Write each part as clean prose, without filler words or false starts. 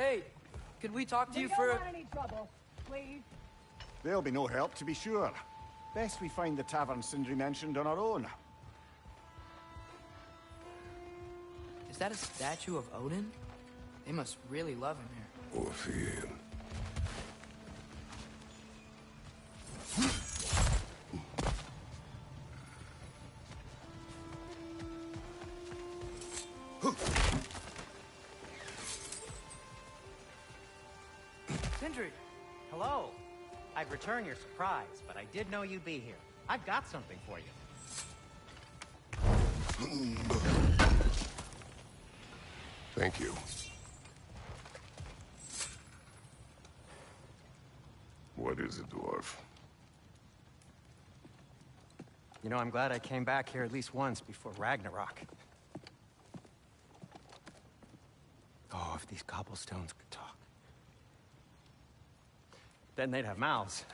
Hey, could we talk to you We for don't want any trouble, please. There'll be no help, to be sure. Best we find the tavern Sindri mentioned on our own. Is that a statue of Odin? They must really love him here. Or fear him. Sindri! Hello. I'd return your surprise, but I did know you'd be here. I've got something for you. Thank you. What is it, dwarf? You know, I'm glad I came back here at least once before Ragnarok. Oh, if these cobblestones could talk. Then they'd have mouths.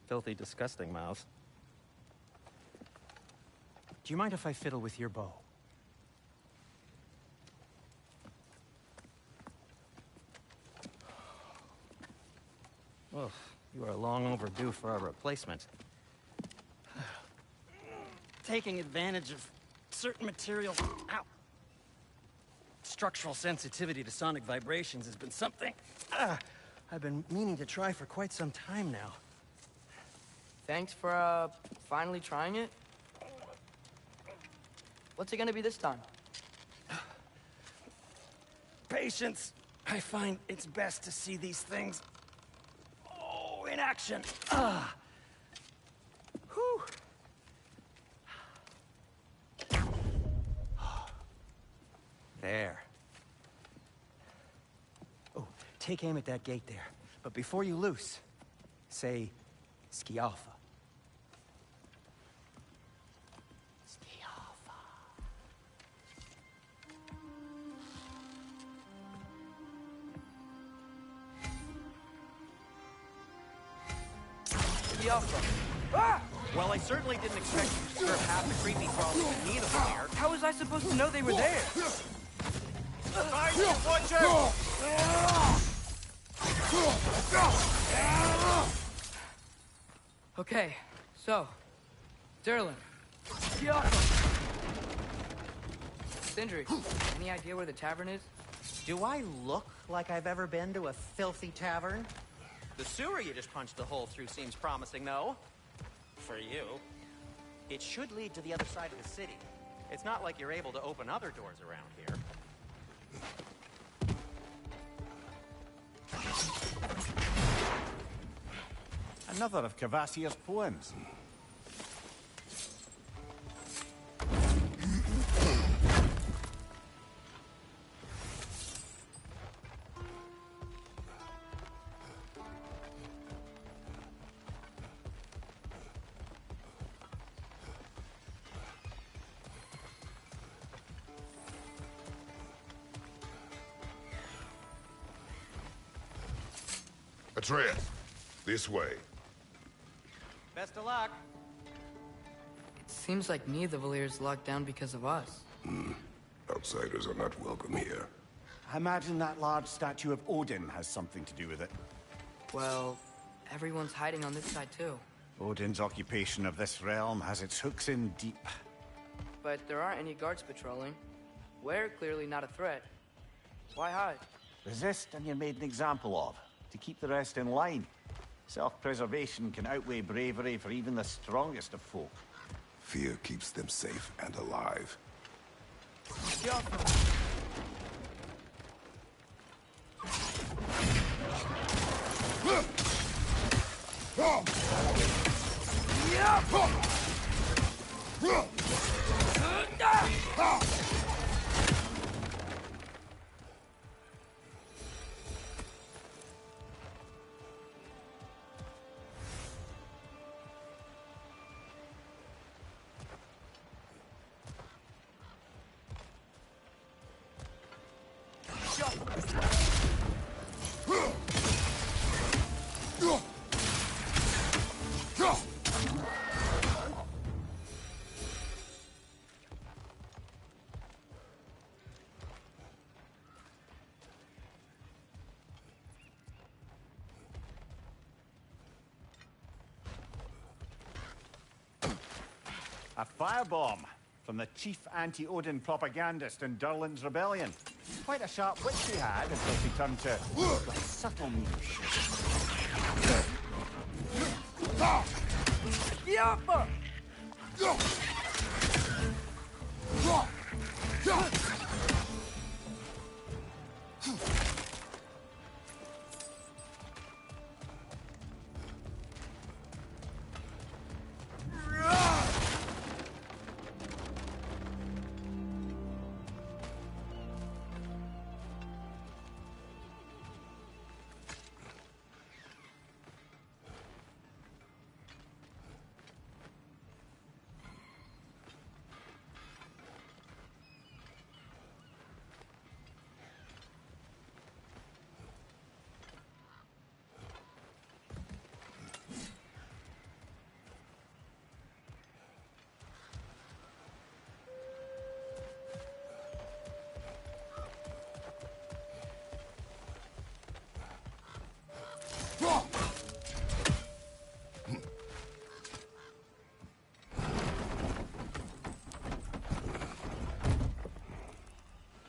Filthy, disgusting mouths. Do you mind if I fiddle with your bow? Oh, you are long overdue for a replacement. Taking advantage of certain materials. Ow! Structural sensitivity to sonic vibrations has been something I've been meaning to try for quite some time now. Thanks for, finally trying it. What's it gonna be this time? Patience. I find it's best to see these things, in action. Whew. There. Oh, take aim at that gate there. But before you loose, say, Skialfa. Skialfa. Skialfa. Ah! Well, I certainly didn't expect you to serve half the creepy crawls in need of there. How was I supposed to know they were there? Okay, so, Derlin, Sindri, any idea where the tavern is? Do I look like I've ever been to a filthy tavern? The sewer you just punched a hole through seems promising, though. For you. It should lead to the other side of the city. It's not like you're able to open other doors around here. Another of Cavassier's poems. Atreus, this way. Best of luck. It seems like me the Valyr's locked down because of us. Outsiders are not welcome here. I imagine that large statue of Odin has something to do with it. Well, everyone's hiding on this side too. Odin's occupation of this realm has its hooks in deep. But there aren't any guards patrolling. We're clearly not a threat. Why hide? Resist and you're made an example of, to keep the rest in line. Self-preservation can outweigh bravery for even the strongest of folk. Fear keeps them safe and alive. A firebomb from the chief anti-Odin propagandist in Durlin's rebellion. Quite a sharp wit he had until he turned to subtle means. Yappa!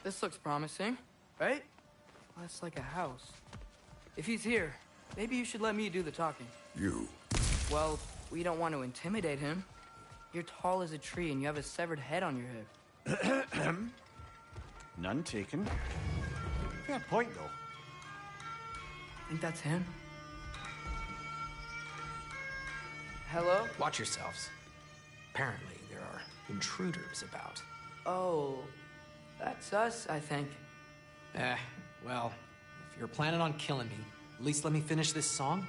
This looks promising, right? Well, that's like a house. If he's here, maybe you should let me do the talking. You. Well, we don't want to intimidate him. You're tall as a tree and you have a severed head on your head. None taken. Fair point, though. Think that's him? Hello? Watch yourselves. Apparently, there are intruders about. Oh, that's us, I think. Well, if you're planning on killing me, at least let me finish this song.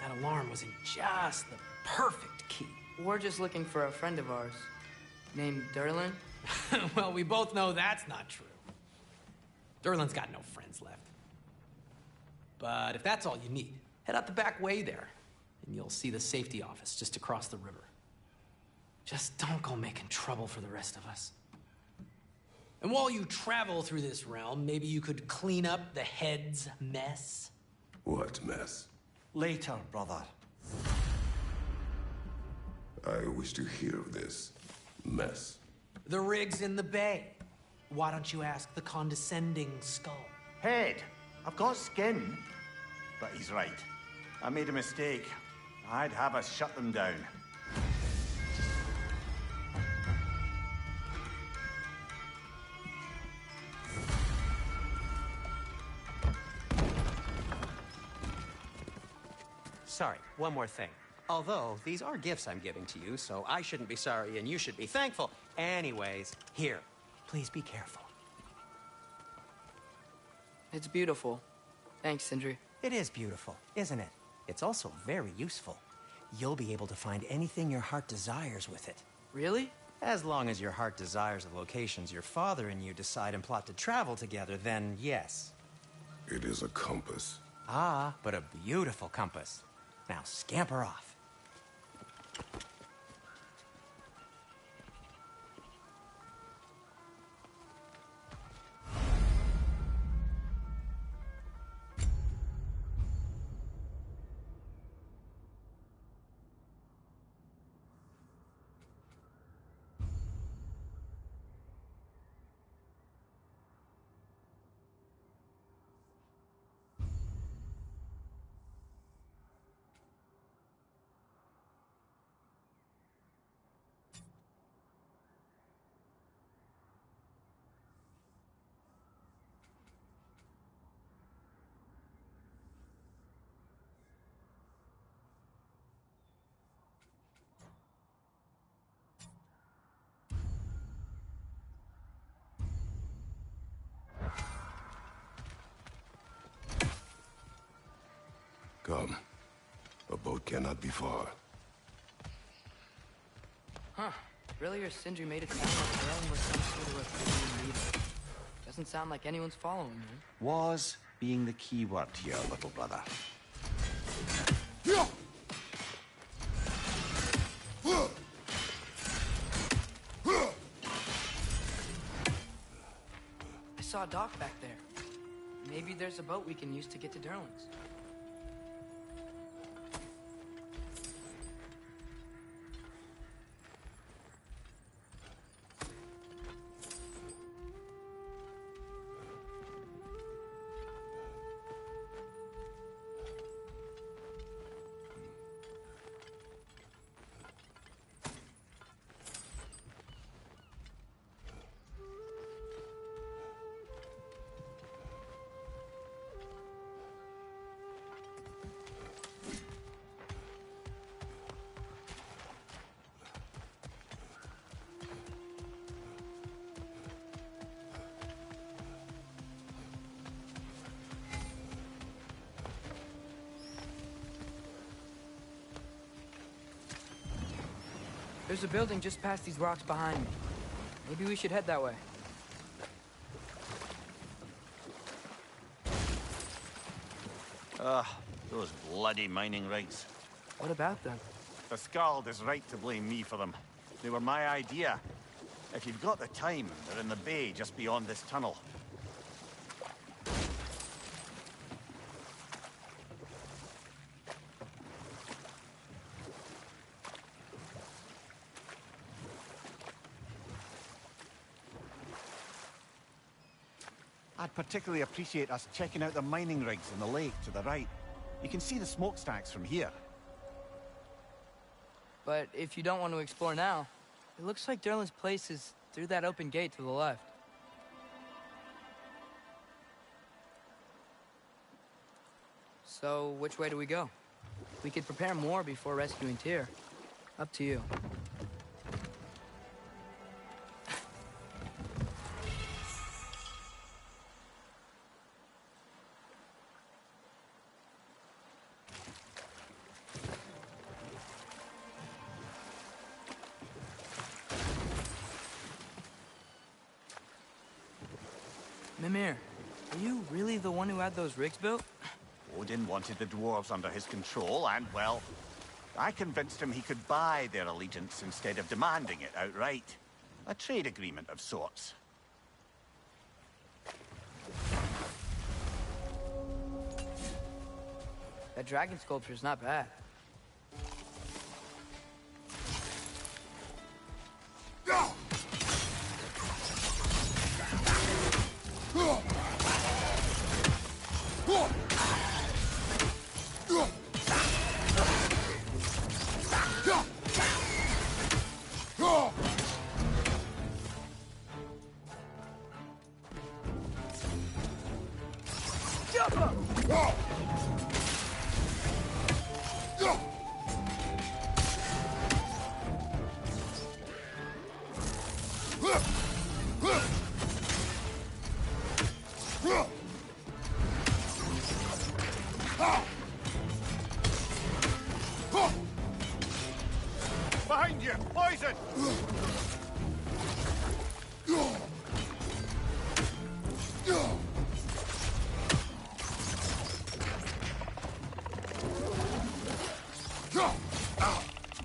That alarm was in just the perfect key. We're just looking for a friend of ours named Durlin. Well, we both know that's not true. Durlin's got no friends left. But if that's all you need, head out the back way there, and you'll see the safety office just across the river. Just don't go making trouble for the rest of us. And while you travel through this realm, maybe you could clean up the head's mess? What mess? Later, brother. I wish to hear of this mess. The rig's in the bay. Why don't you ask the condescending skull? Head. I've got skin. But he's right. I made a mistake. I'd have us shut them down. Sorry, one more thing. Although, these are gifts I'm giving to you, so I shouldn't be sorry and you should be thankful. Anyways, here. Please be careful. It's beautiful. Thanks, Sindri. It is beautiful, isn't it? It's also very useful. You'll be able to find anything your heart desires with it. Really? As long as your heart desires the locations your father and you decide and plot to travel together, then yes. It is a compass. Ah, but a beautiful compass. Now scamper off. Come. A boat cannot be far. Huh. Earlier, Sindri made it sound like Aaron was some sort of rebellion leader. Doesn't sound like anyone's following him. Was being the key word here, little brother. I saw a dock back there. Maybe there's a boat we can use to get to Durlin's. There's a building just past these rocks behind me. Maybe we should head that way. Ugh, those bloody mining rigs. What about them? The Skald is right to blame me for them. They were my idea. If you've got the time, they're in the bay just beyond this tunnel. I'd particularly appreciate us checking out the mining rigs in the lake to the right. You can see the smokestacks from here. But if you don't want to explore now, it looks like Derlin's place is through that open gate to the left. So, which way do we go? We could prepare more before rescuing Tyr. Up to you. Mimir, are you really the one who had those rigs built? Odin wanted the dwarves under his control, and, well, I convinced him he could buy their allegiance instead of demanding it outright. A trade agreement of sorts. That dragon sculpture's not bad. Behind you! Poison!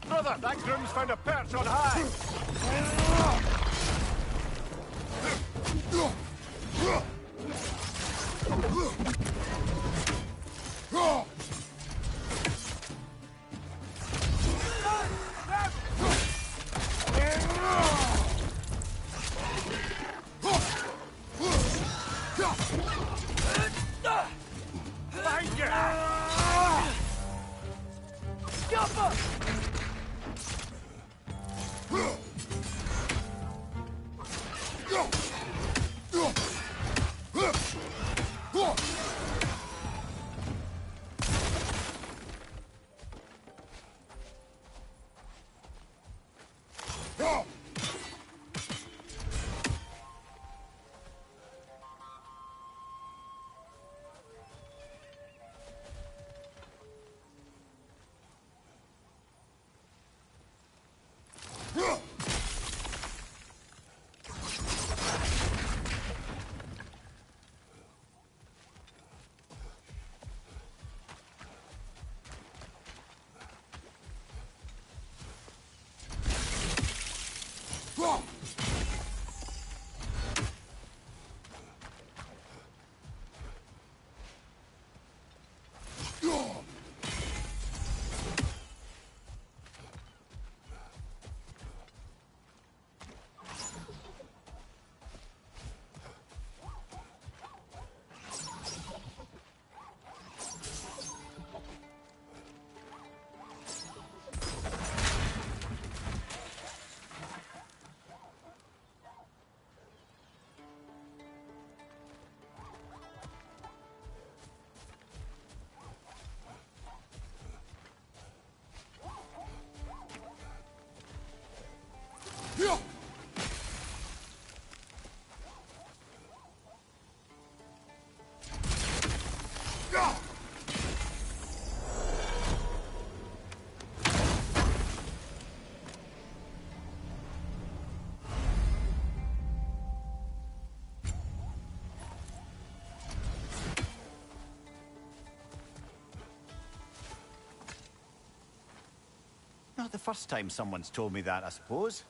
Brother, that groom's found a perch on high! Behind you! Not the first time someone's told me that, I suppose.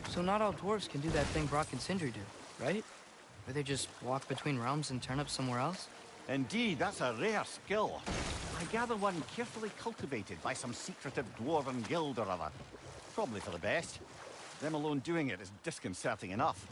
So not all dwarves can do that thing Brock and Sindri do, right? Where they just walk between realms and turn up somewhere else? Indeed, that's a rare skill. I gather one carefully cultivated by some secretive dwarven guild or other. Probably for the best. Them alone doing it is disconcerting enough.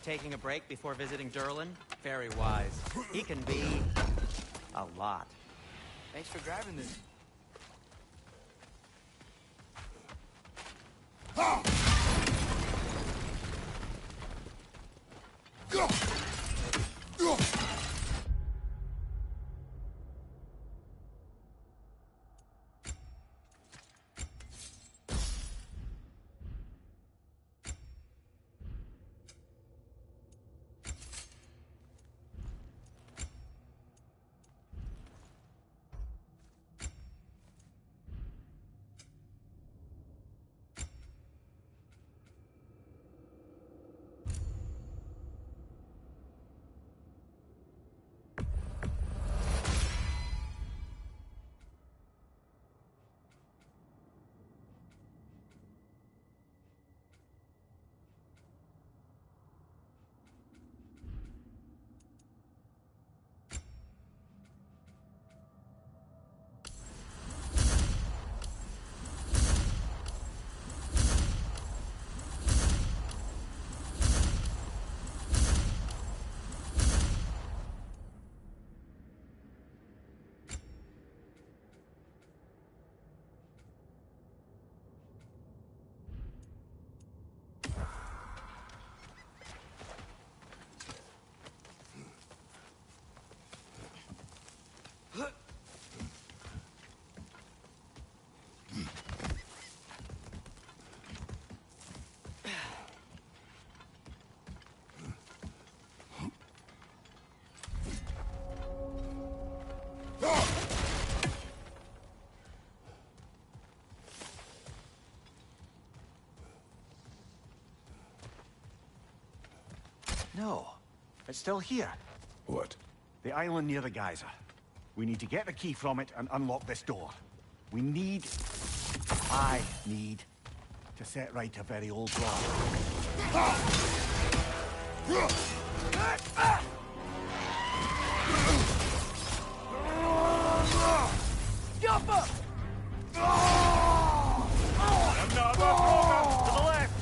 Taking a break before visiting Durlin? Very wise. He can be a lot. Thanks for grabbing this. No, it's still here. What? The island near the geyser. We need to get the key from it and unlock this door. I need to set right a very old wrong. Jump up! Another program to the left!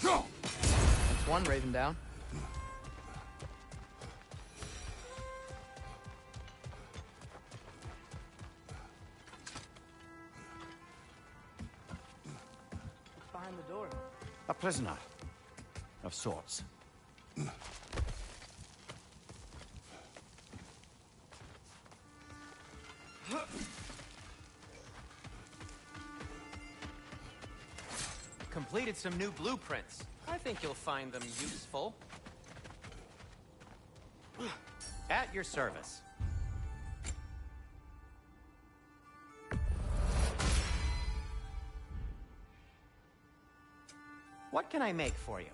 That's one Raven down. What's behind the door? A prisoner. Of sorts. Completed some new blueprints. I think you'll find them useful. At your service. What can I make for you?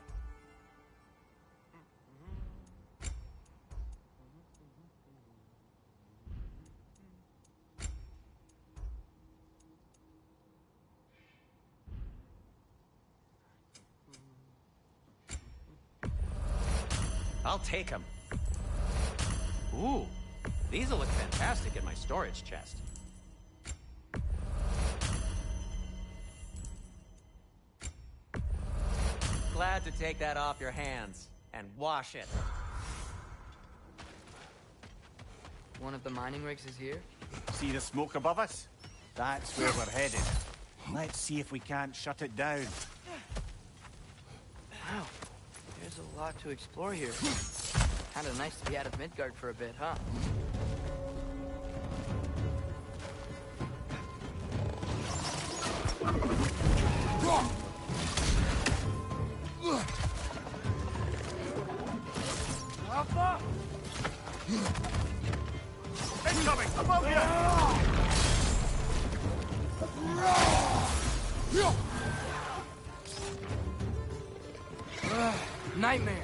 I'll take them. Ooh, these'll look fantastic in my storage chest. Glad to take that off your hands and wash it. One of the mining rigs is here? See the smoke above us? That's where we're headed. Let's see if we can't shut it down. Wow, there's a lot to explore here. Kinda nice to be out of Midgard for a bit, huh? Alpha! Incoming! Above you! Nightmares!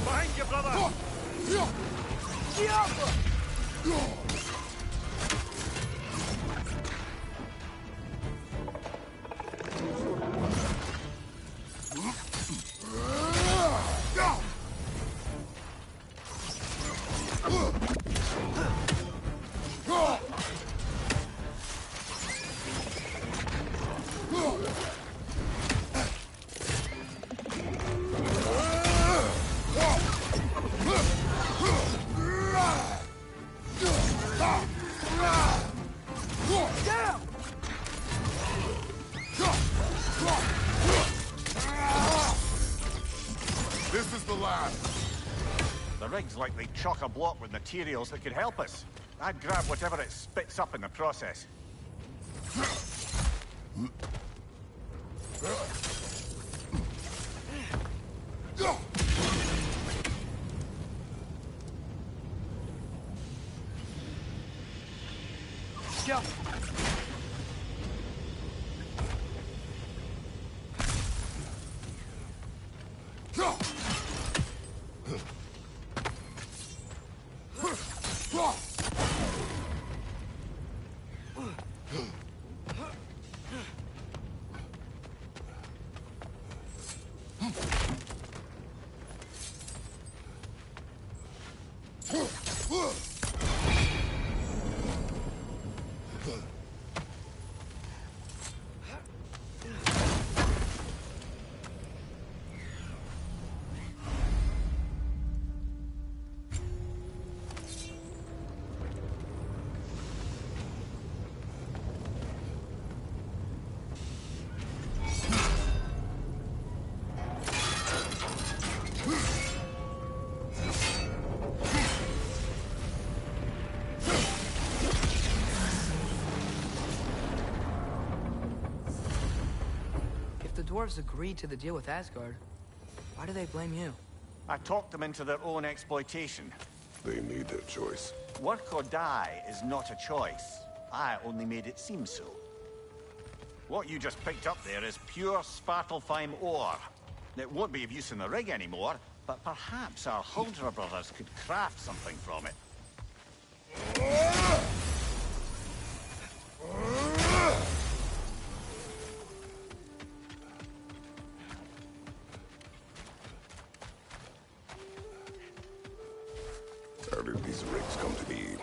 Behind you, brother! This is the last. The rig's likely chock-a-block with materials that could help us. I'd grab whatever it spits up in the process. Go! If the dwarves agreed to the deal with Asgard, why do they blame you? I talked them into their own exploitation. They made their choice. Work or die is not a choice. I only made it seem so. What you just picked up there is pure Svartalfheim ore. It won't be of use in the rig anymore, but perhaps our Huldra brothers could craft something from it. How did these rigs come to be?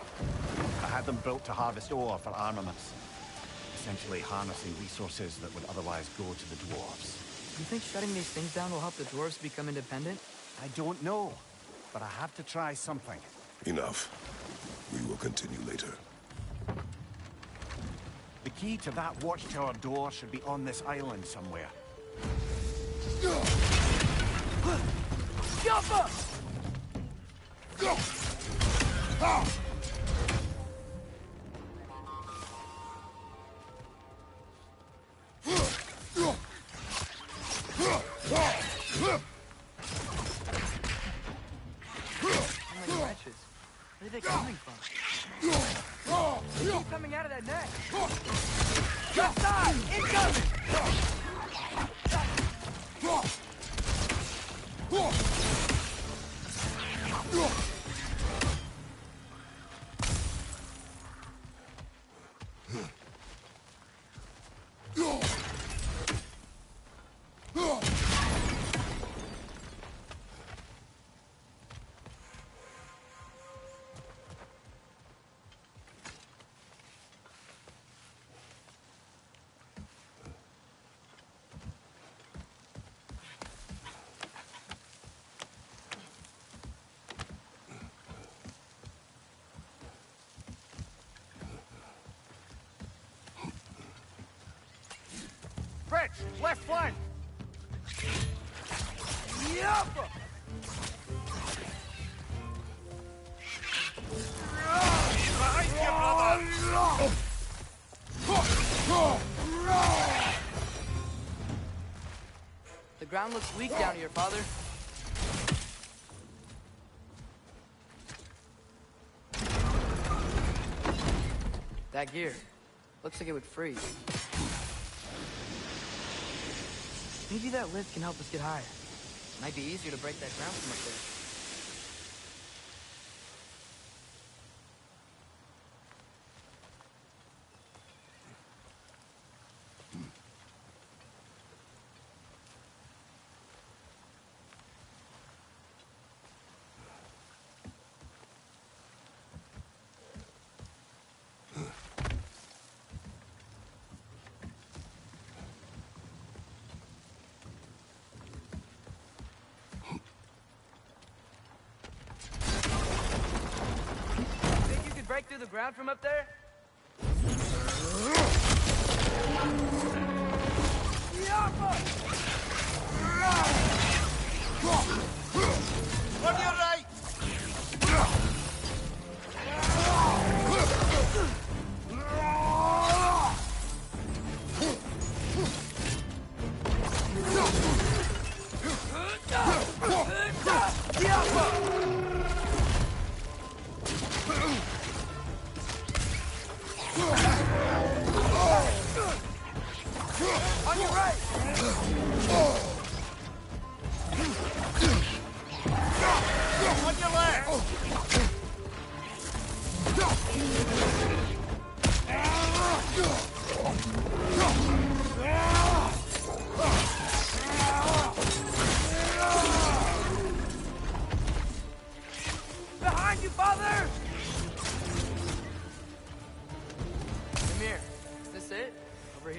I had them built to harvest ore for armaments. Essentially harnessing resources that would otherwise go to the dwarves. You think shutting these things down will help the dwarves become independent? I don't know, but I have to try something. Enough. We will continue later. The key to that watchtower door should be on this island somewhere. Jump! Wretches. Where are they coming from? Keep coming out of that net. Left side! Incoming! Fritz, left flank! Yep! Behind you, brother! The ground looks weak down here, father. That gear. Looks like it would freeze. Maybe that lift can help us get higher. Might be easier to break that ground from up there. Break through the ground from up there? On your right!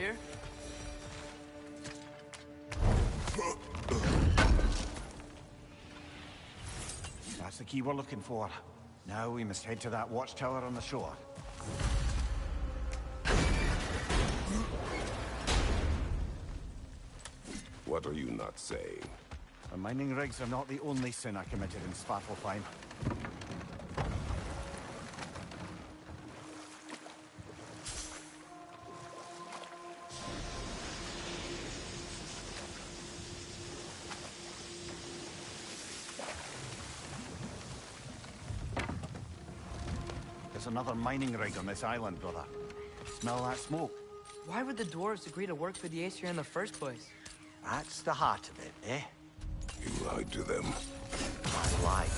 here? That's the key we're looking for. Now we must head to that watchtower on the shore. What are you not saying? The mining rigs are not the only sin I committed in Svartalfheim. There's another mining rig on this island, brother. Smell that smoke? Why would the dwarves agree to work for the Aesir in the first place? That's the heart of it, eh? You lied to them. I lied.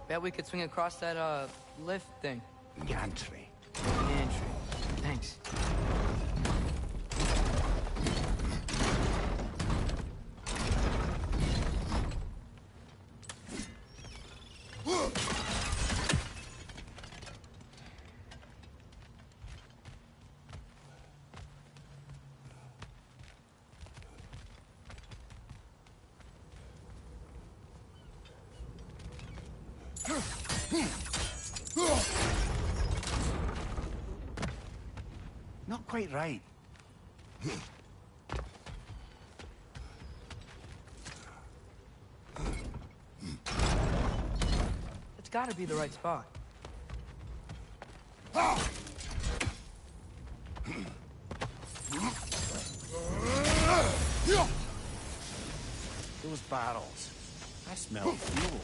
Bet we could swing across that, lift thing. Gantry. Entry. Thanks. Not quite right. It's gotta be the right spot. Those barrels. I smell fuel.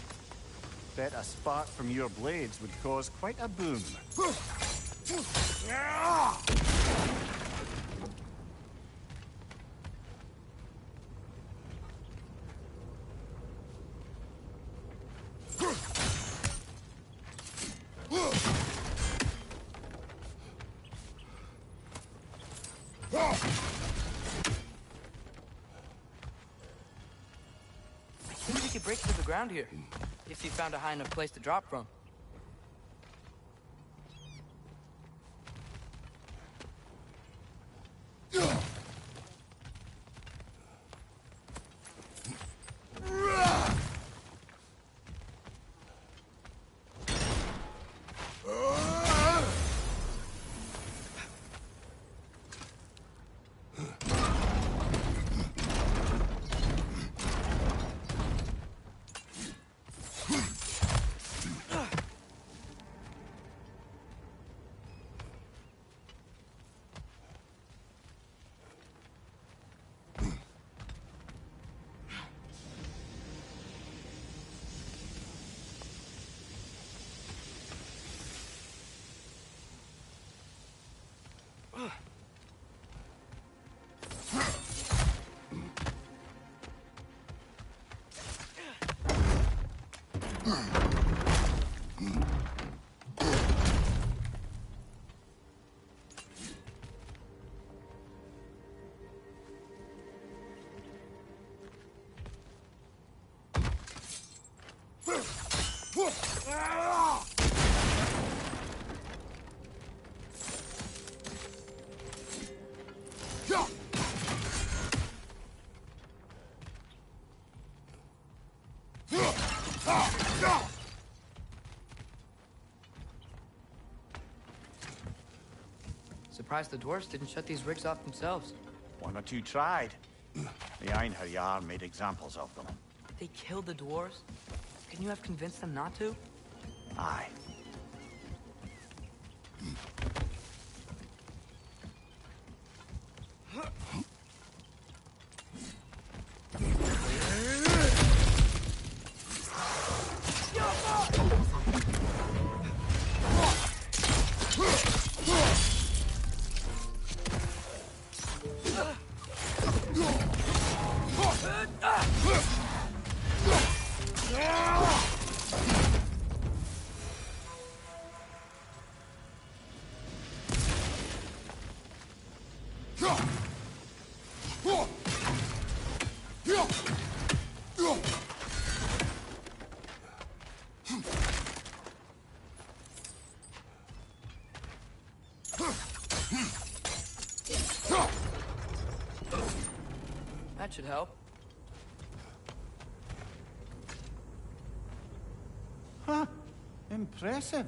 Bet a spark from your blades would cause quite a boom. I think we could break through the ground here, if you found a high enough place to drop from. Surprised the dwarves didn't shut these rigs off themselves. One or two tried. The Einherjar made examples of them. They killed the dwarves? Couldn't you have convinced them not to? Aye. That should help. Huh. Impressive.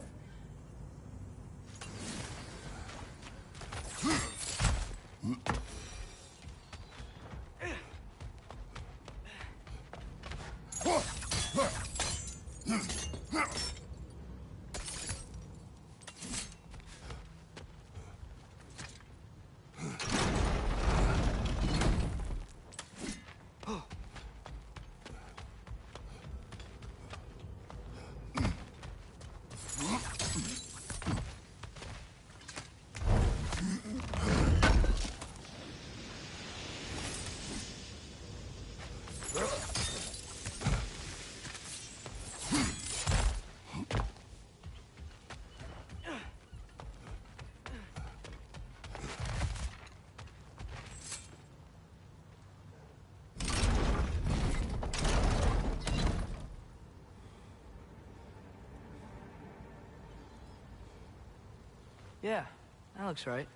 Yeah, that looks right.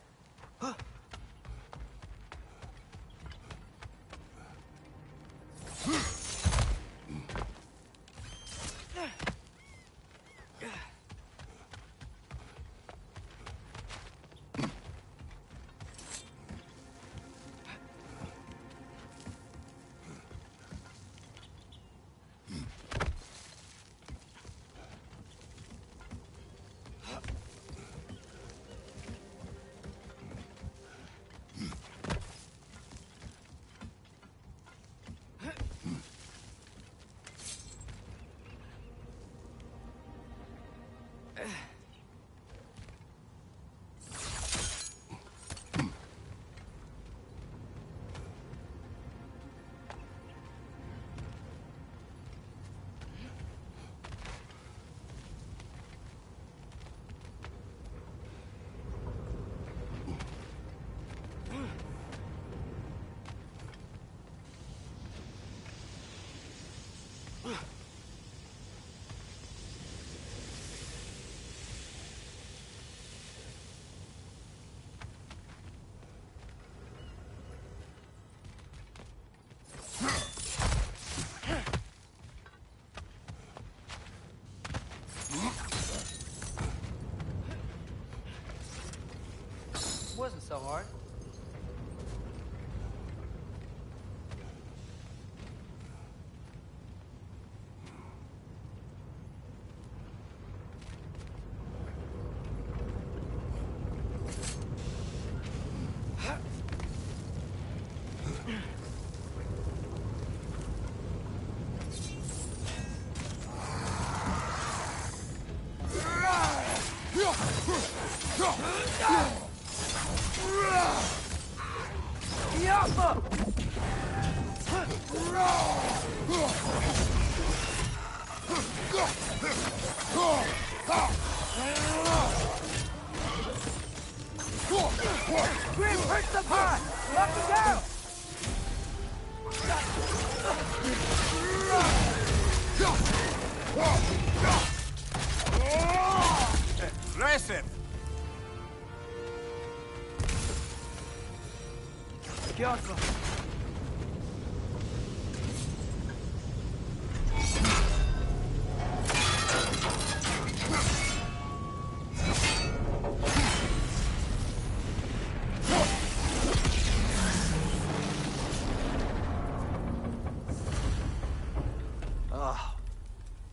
Wasn't so hard. Grim, push the pot! Knock him down! Impressive. Careful.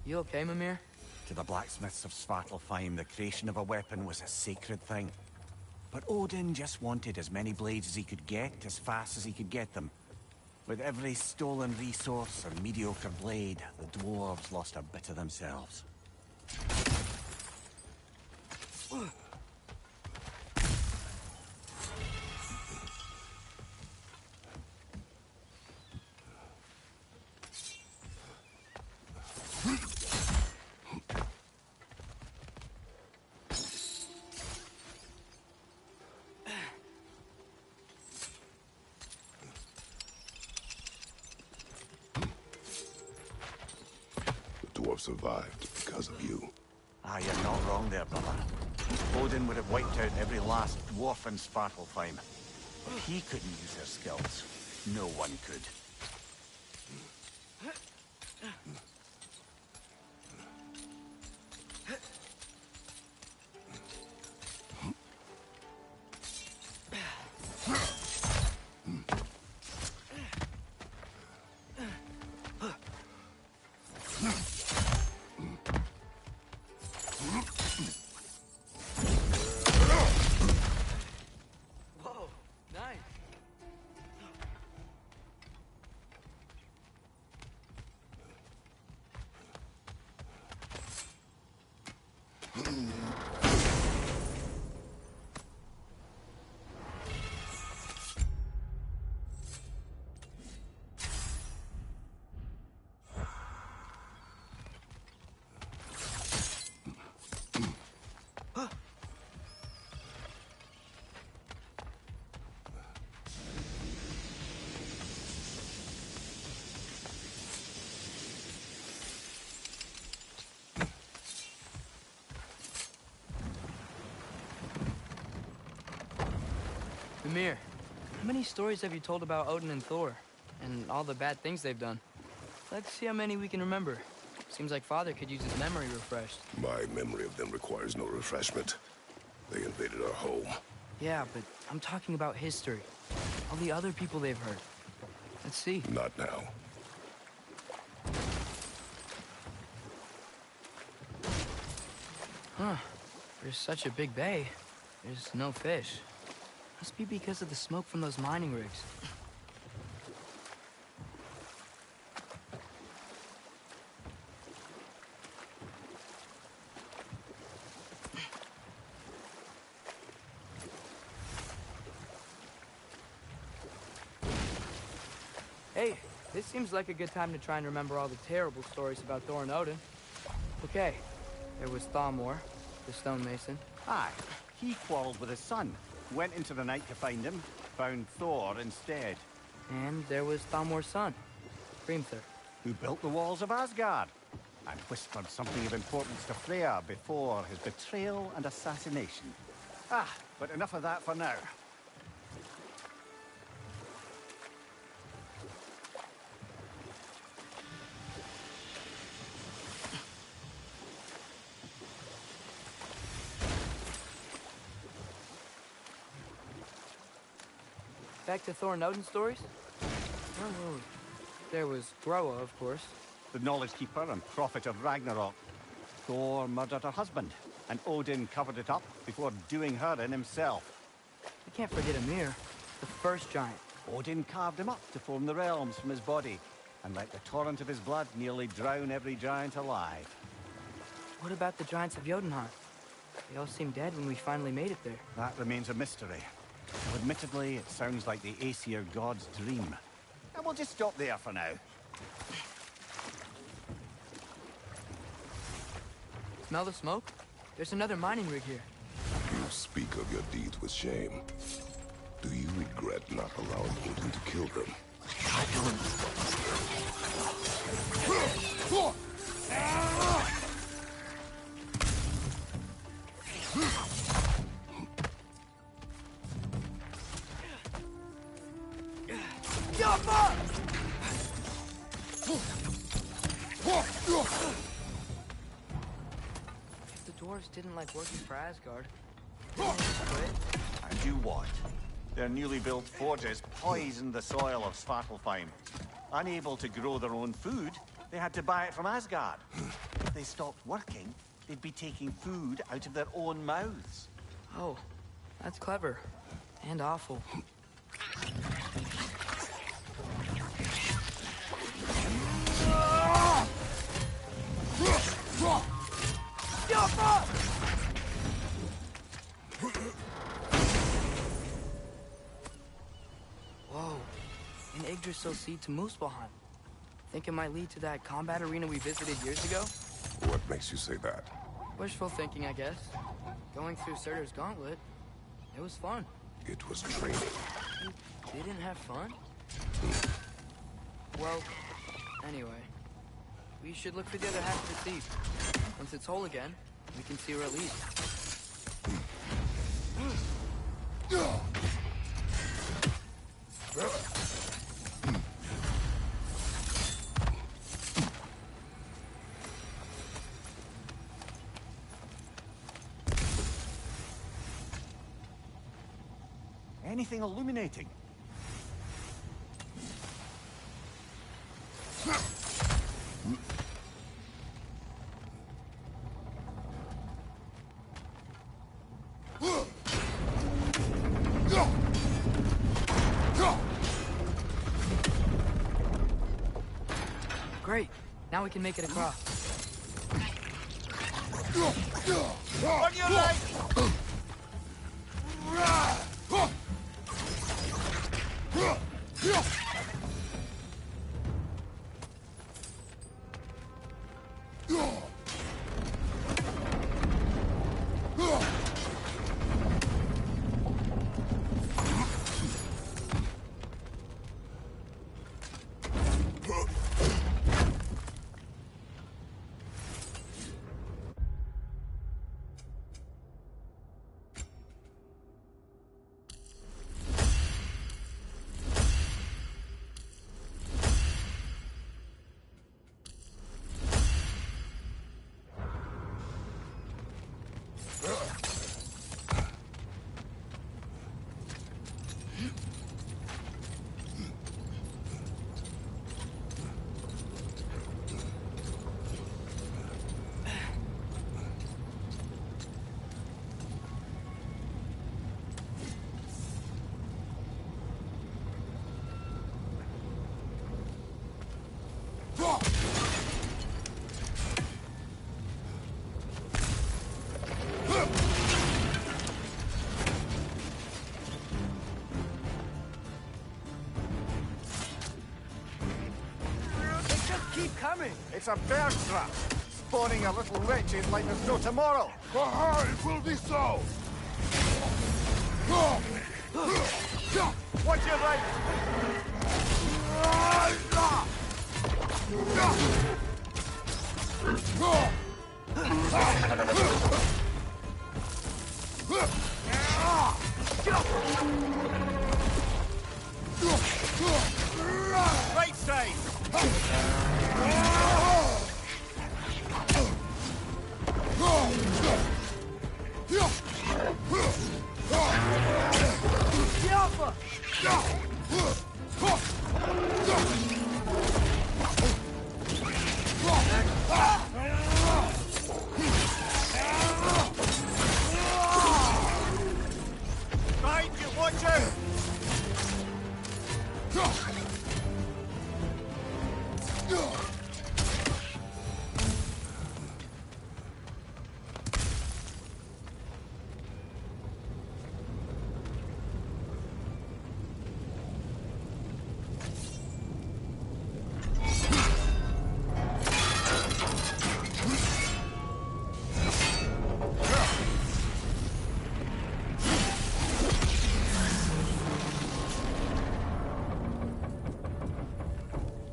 You okay, Mimir? To the blacksmiths of Svartalfheim, the creation of a weapon was a sacred thing. But Odin just wanted as many blades as he could get, as fast as he could get them. With every stolen resource or mediocre blade, the dwarves lost a bit of themselves. Survived because of you. Ah, you're not wrong there, brother. Odin would have wiped out every last dwarf in Svartalfheim. But he couldn't use their skills. No one could. Whoa, nice. Mimir, how many stories have you told about Odin and Thor? And all the bad things they've done? Let's see how many we can remember. Seems like Father could use his memory refreshed. My memory of them requires no refreshment. They invaded our home. Yeah, but I'm talking about history. All the other people they've hurt. Let's see. Not now. Huh. There's such a big bay. There's no fish. Must be because of the smoke from those mining rigs. Hey, this seems like a good time to try and remember all the terrible stories about Thor and Odin. Okay, there was Thalmor, the stonemason. Aye, he quarreled with his son. Went into the night to find him, found Thor instead. And there was Thalmor's son, Hrimthur. Who built the walls of Asgard and whispered something of importance to Freya before his betrayal and assassination. But enough of that for now. Back to Thor and Odin stories? Oh, there was Groa, of course. The knowledge keeper and prophet of Ragnarok. Thor murdered her husband, and Odin covered it up before doing her in himself. We can't forget Ymir, the first giant. Odin carved him up to form the realms from his body, and let the torrent of his blood nearly drown every giant alive. What about the giants of Jotunheim? They all seemed dead when we finally made it there. That remains a mystery. Though admittedly, it sounds like the Aesir god's dream. And we'll just stop there for now. Smell the smoke? There's another mining rig here. You speak of your deeds with shame. Do you regret not allowing Odin to kill them? If the dwarves didn't like working for Asgard, didn't they quit? And do what? Their newly built forges poisoned the soil of Svartalfheim. Unable to grow their own food, they had to buy it from Asgard. If they stopped working, they'd be taking food out of their own mouths. Oh, that's clever. And awful. Whoa, an Yggdrasil seed to Muspelheim. Think it might lead to that combat arena we visited years ago? What makes you say that? Wishful thinking, I guess. Going through Surtur's gauntlet, it was fun. It was training. You didn't have fun? Well, anyway, we should look for the other half of the seed. Once it's whole again, we can see where it leads. Anything illuminating? Great. Now we can make it across. On your right! Keep coming! It's a bear trap, spawning a little wretches like there's no tomorrow. For her, it will be so! Watch your right! Right side! Right, you watch out!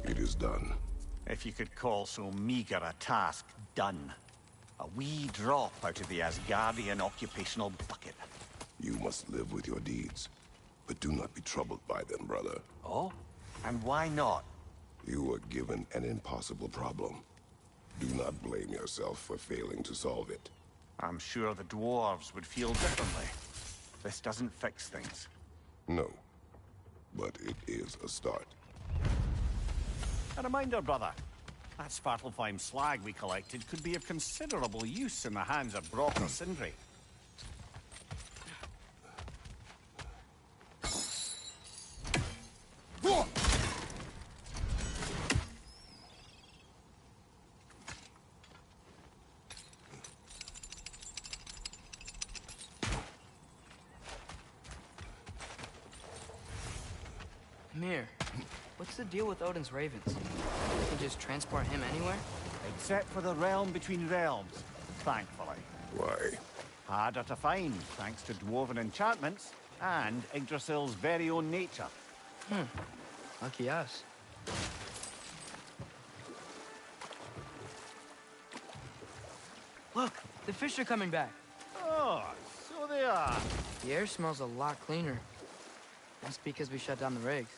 It is done. If you could call so meager a task done. A wee drop out of the Asgardian occupational bucket. You must live with your deeds. But do not be troubled by them, brother. Oh? And why not? You were given an impossible problem. Do not blame yourself for failing to solve it. I'm sure the dwarves would feel differently. This doesn't fix things. No. But it is a start. A reminder, brother. That Svartalfheim slag we collected could be of considerable use in the hands of Brock or Sindri. Mir, what's the deal with Odin's ravens? You can just transport him anywhere? Except for the realm between realms, thankfully. Why? Harder to find, thanks to dwarven enchantments and Yggdrasil's very own nature. Lucky us. Look, the fish are coming back. Oh, so they are. The air smells a lot cleaner. That's because we shut down the rigs.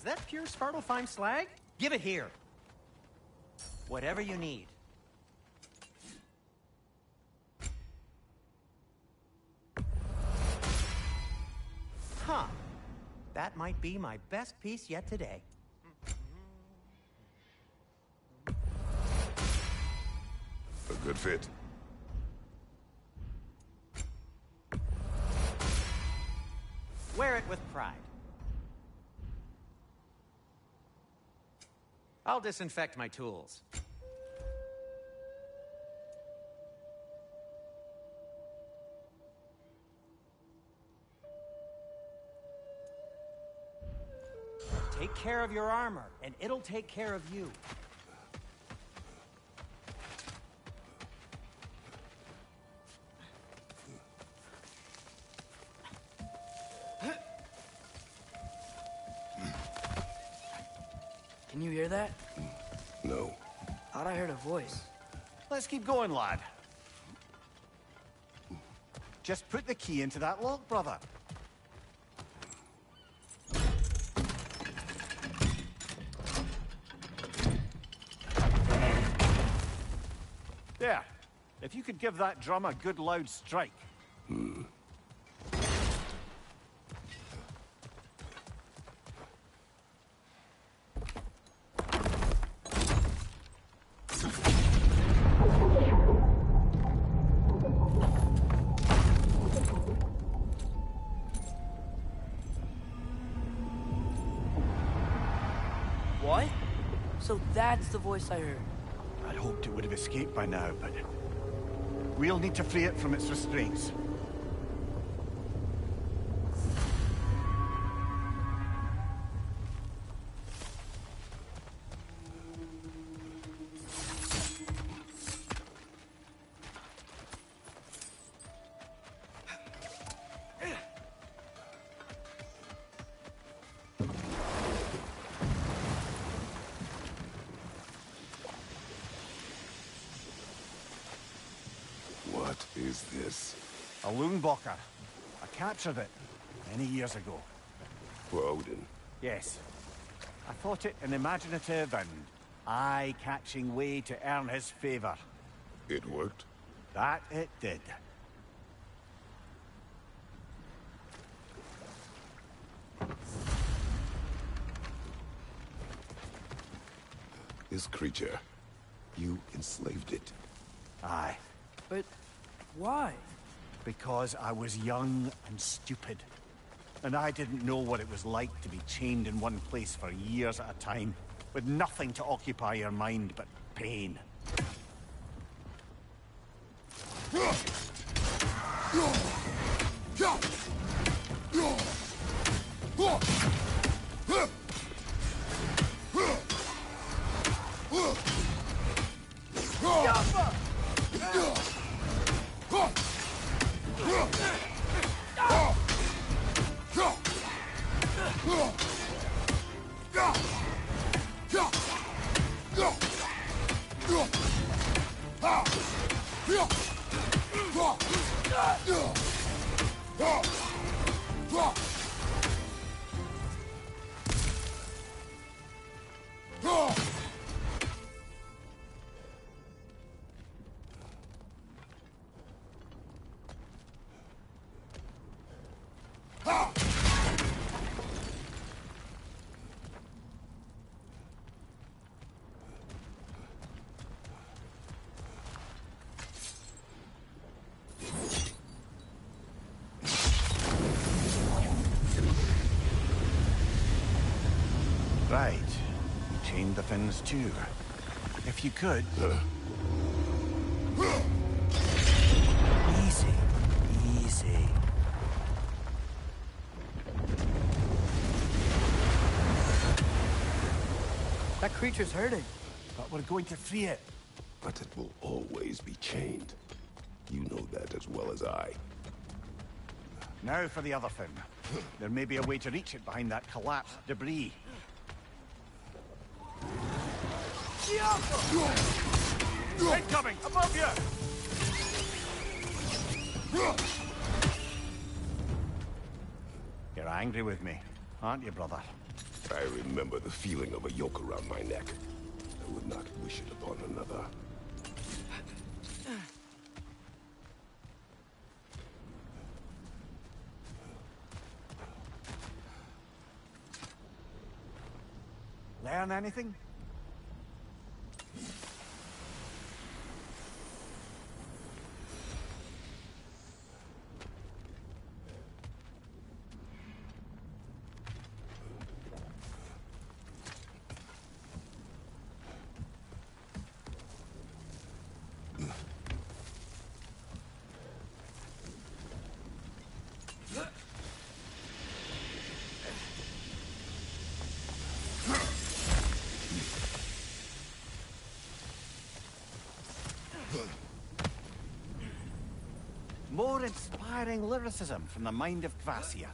that pure Svartalfheim slag? Give it here. Whatever you need. Huh. That might be my best piece yet today. A good fit. Wear it with pride. I'll disinfect my tools. Take care of your armor, and it'll take care of you. Can you hear that? No. Thought I heard a voice. Let's keep going, lad. Just put the key into that lock, brother. There. If you could give that drum a good loud strike. What? So that's the voice I heard. I'd hoped it would have escaped by now, but we'll need to free it from its restraints. What is this? A Loonbocker. I captured it many years ago. For Odin. Yes. I thought it an imaginative and eye-catching way to earn his favor. It worked? That it did. This creature, you enslaved it. Aye. But why? Because I was young and stupid. And I didn't know what it was like to be chained in one place for years at a time, with nothing to occupy your mind but pain. Right. Chain the fins too. If you could. Easy. Easy. That creature's hurting. But we're going to free it. But it will always be chained. You know that as well as I. Now for the other fin. There may be a way to reach it behind that collapsed debris. Incoming! Above you! You're angry with me, aren't you, brother? I remember the feeling of a yoke around my neck. I would not wish it upon another. Learn anything? More inspiring lyricism from the mind of Kvasir.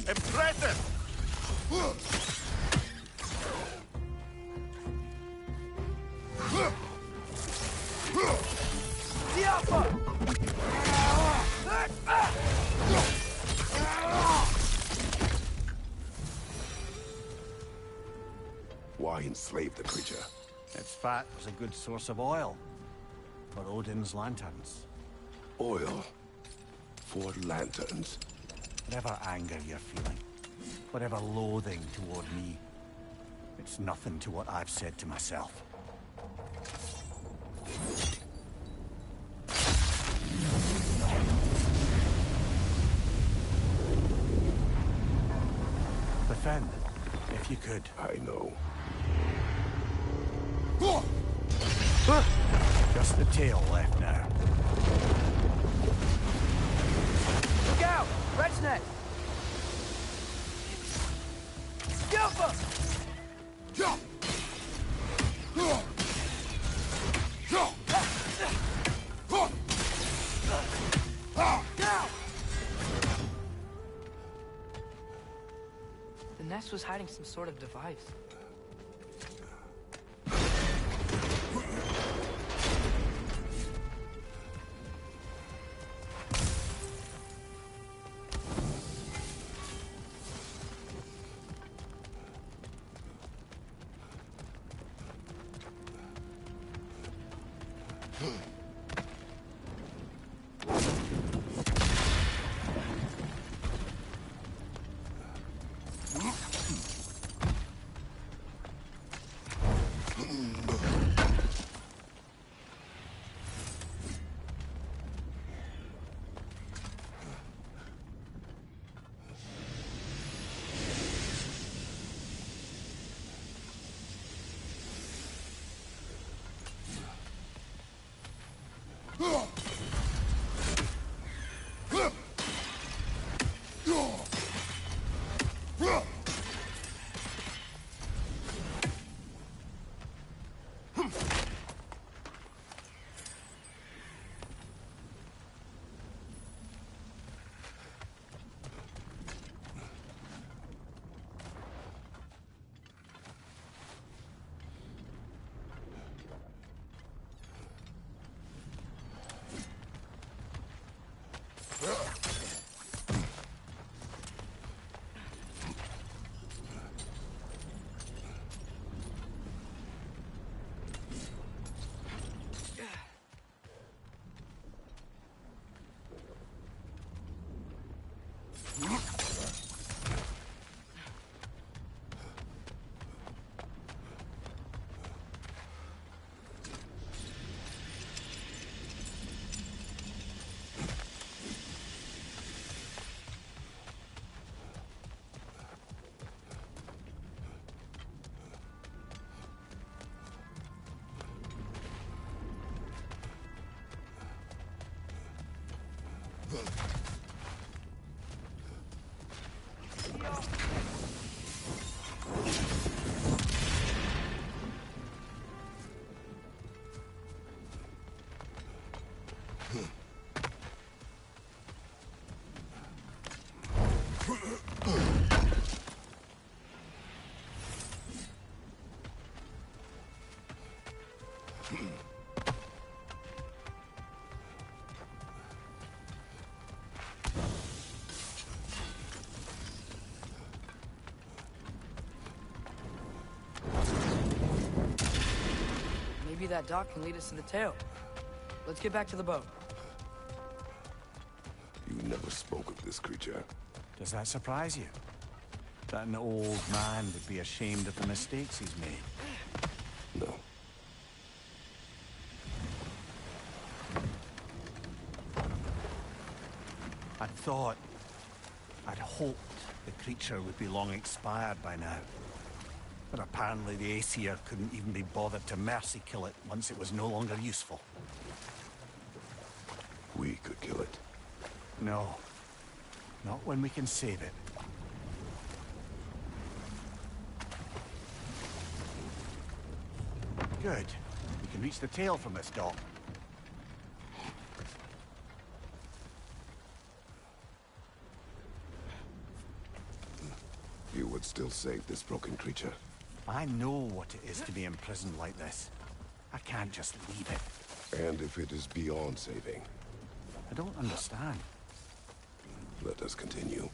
Impressive! Why enslave the creature? Its fat was a good source of oil for Odin's lanterns. Oil for lanterns. Whatever anger you're feeling, whatever loathing toward me, it's nothing to what I've said to myself. Defend, if you could. I know. Just the tail left now. Look out! Red's net! Skilful! The nest was hiding some sort of device. Maybe that dock can lead us to the tail. Let's get back to the boat. You never spoke of this creature. Does that surprise you? That an old man would be ashamed of the mistakes he's made? No. I'd hoped the creature would be long expired by now. But apparently the Aesir couldn't even be bothered to mercy kill it once it was no longer useful. We could kill it. No. Not when we can save it. Good. We can reach the tail from this dock. You would still save this broken creature. I know what it is to be imprisoned like this. I can't just leave it. And if it is beyond saving, I don't understand. let us continue.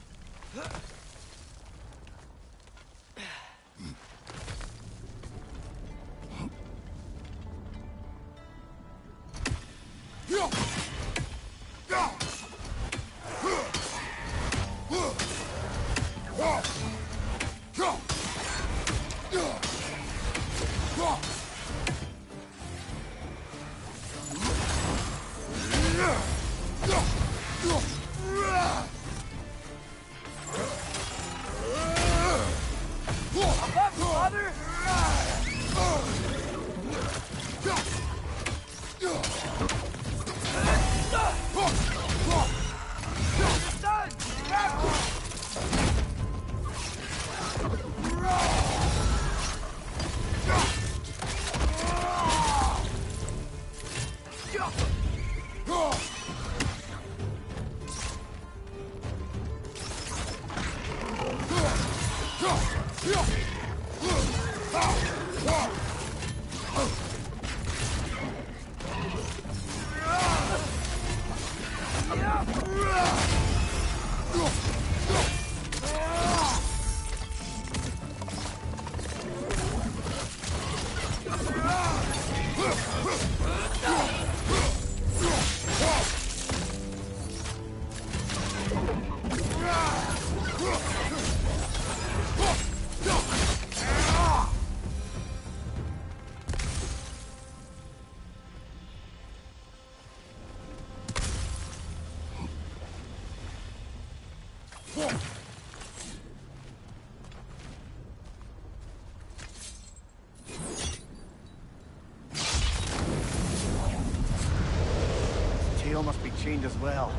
Tail must be chained as well.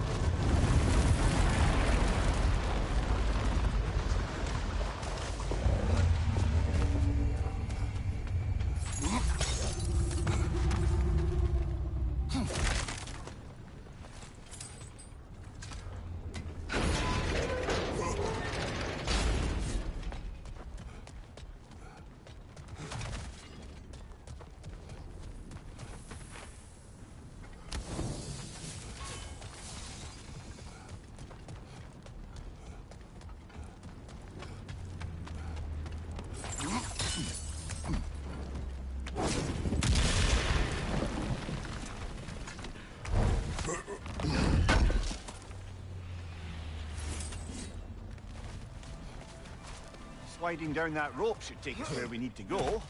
Sliding down that rope should take us where we need to go.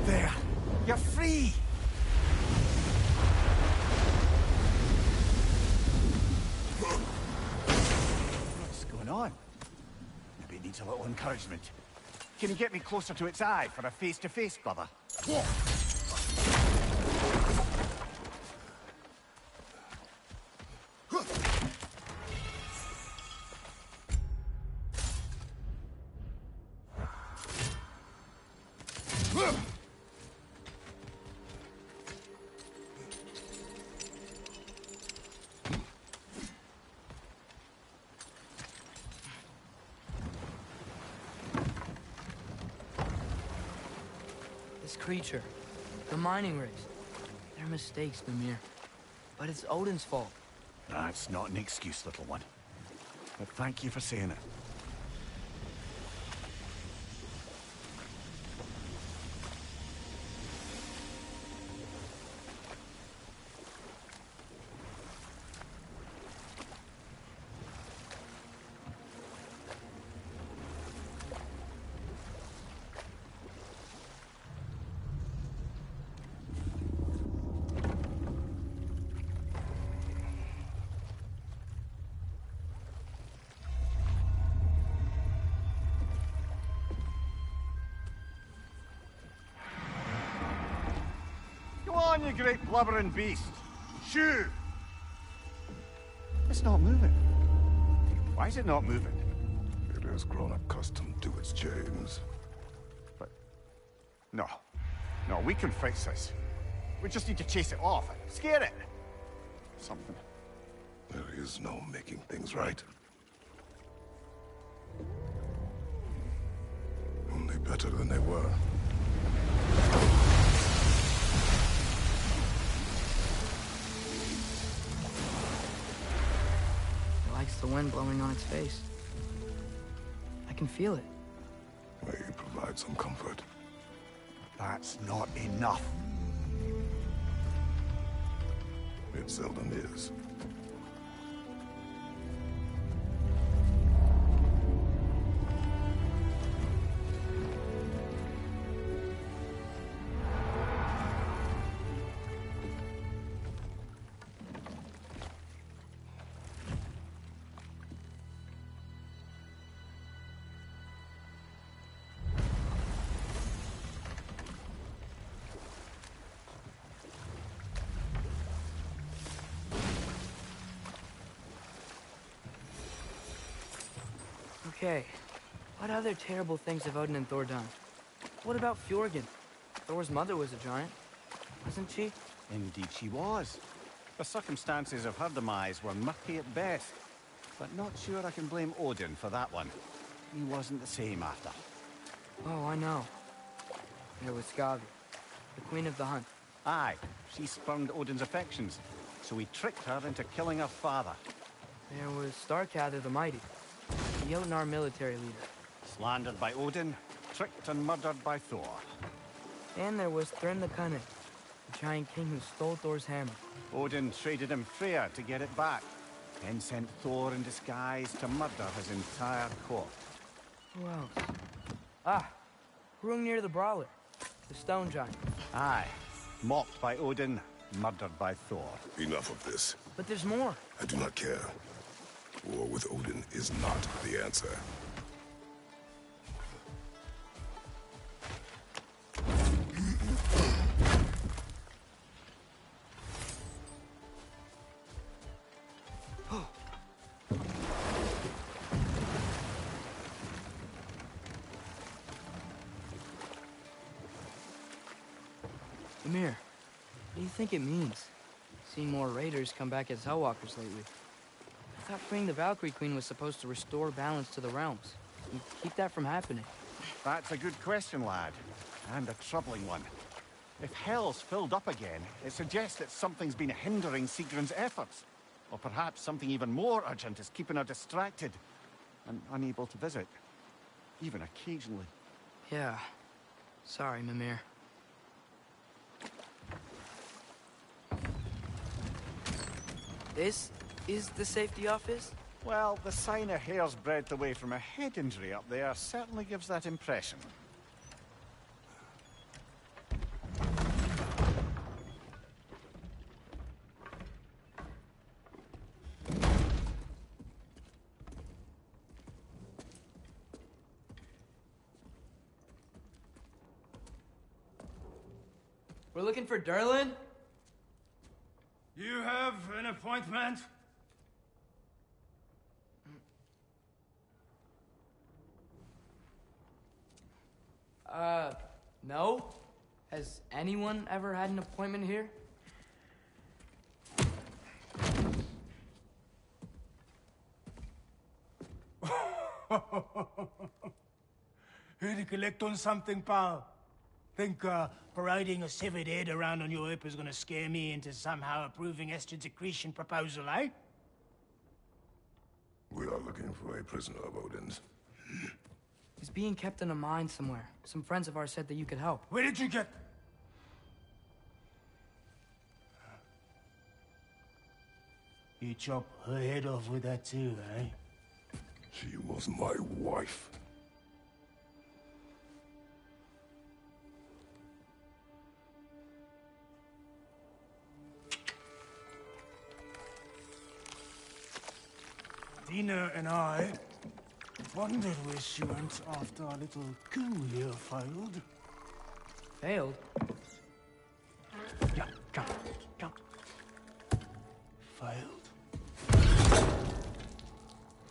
There! You're free! needs a little encouragement. Can you get me closer to its eye for a face-to-face, brother? This creature, the mining race, they're mistakes, Mimir. But it's Odin's fault. That's not an excuse, little one. But thank you for saying it. Go on, you great blubbering beast. Shoo! It's not moving. Why is it not moving? It has grown accustomed to its chains. But... No. No, we can fix this. We just need to chase it off. Scare it. Something. There is no making things right. Only better than they were. It likes the wind blowing on its face. I can feel it. May you provide some comfort. That's not enough. It seldom is. Okay, what other terrible things have Odin and Thor done? What about Fjorgen? Thor's mother was a giant, wasn't she? Indeed she was. The circumstances of her demise were murky at best. But not sure I can blame Odin for that one. He wasn't the same after. Oh, I know. There was Skavi, the queen of the hunt. Aye, she spurned Odin's affections, so he tricked her into killing her father. There was Starkadr the Mighty, the Jotnar military leader. Slandered by Odin, tricked and murdered by Thor. And there was Thrym the Cunning, the giant king who stole Thor's hammer. Odin traded him Freya to get it back, then sent Thor in disguise to murder his entire court. Who else? Ah, Hrungnir the Brawler, the stone giant. Aye, mocked by Odin, murdered by Thor. Enough of this. But there's more. I do not care. War with Odin is not the answer. Ymir, what do you think it means? Seen more raiders come back as Hellwalkers lately. I thought freeing the Valkyrie Queen was supposed to restore balance to the realms and keep that from happening. That's a good question, lad. And a troubling one. If Hell's filled up again, it suggests that something's been hindering Sigrun's efforts. Or perhaps something even more urgent is keeping her distracted and unable to visit. Even occasionally. Yeah. Sorry, Mimir. This is the safety office? Well, the sign a hair's breadth away from a head injury up there certainly gives that impression. We're looking for Derlin? You have an appointment? No? Has anyone ever had an appointment here? Here to collect on something, pal? Think, parading a severed head around on your hip is gonna scare me into somehow approving Estrid's accretion proposal, eh? We are looking for a prisoner of Odin's. He's being kept in a mine somewhere. Some friends of ours said that you could help. Where did you get... You chop her head off with that too, eh? She was my wife. Dina and I wondered where she went after our little coup here failed. Failed? Yeah, jump, jump. Failed.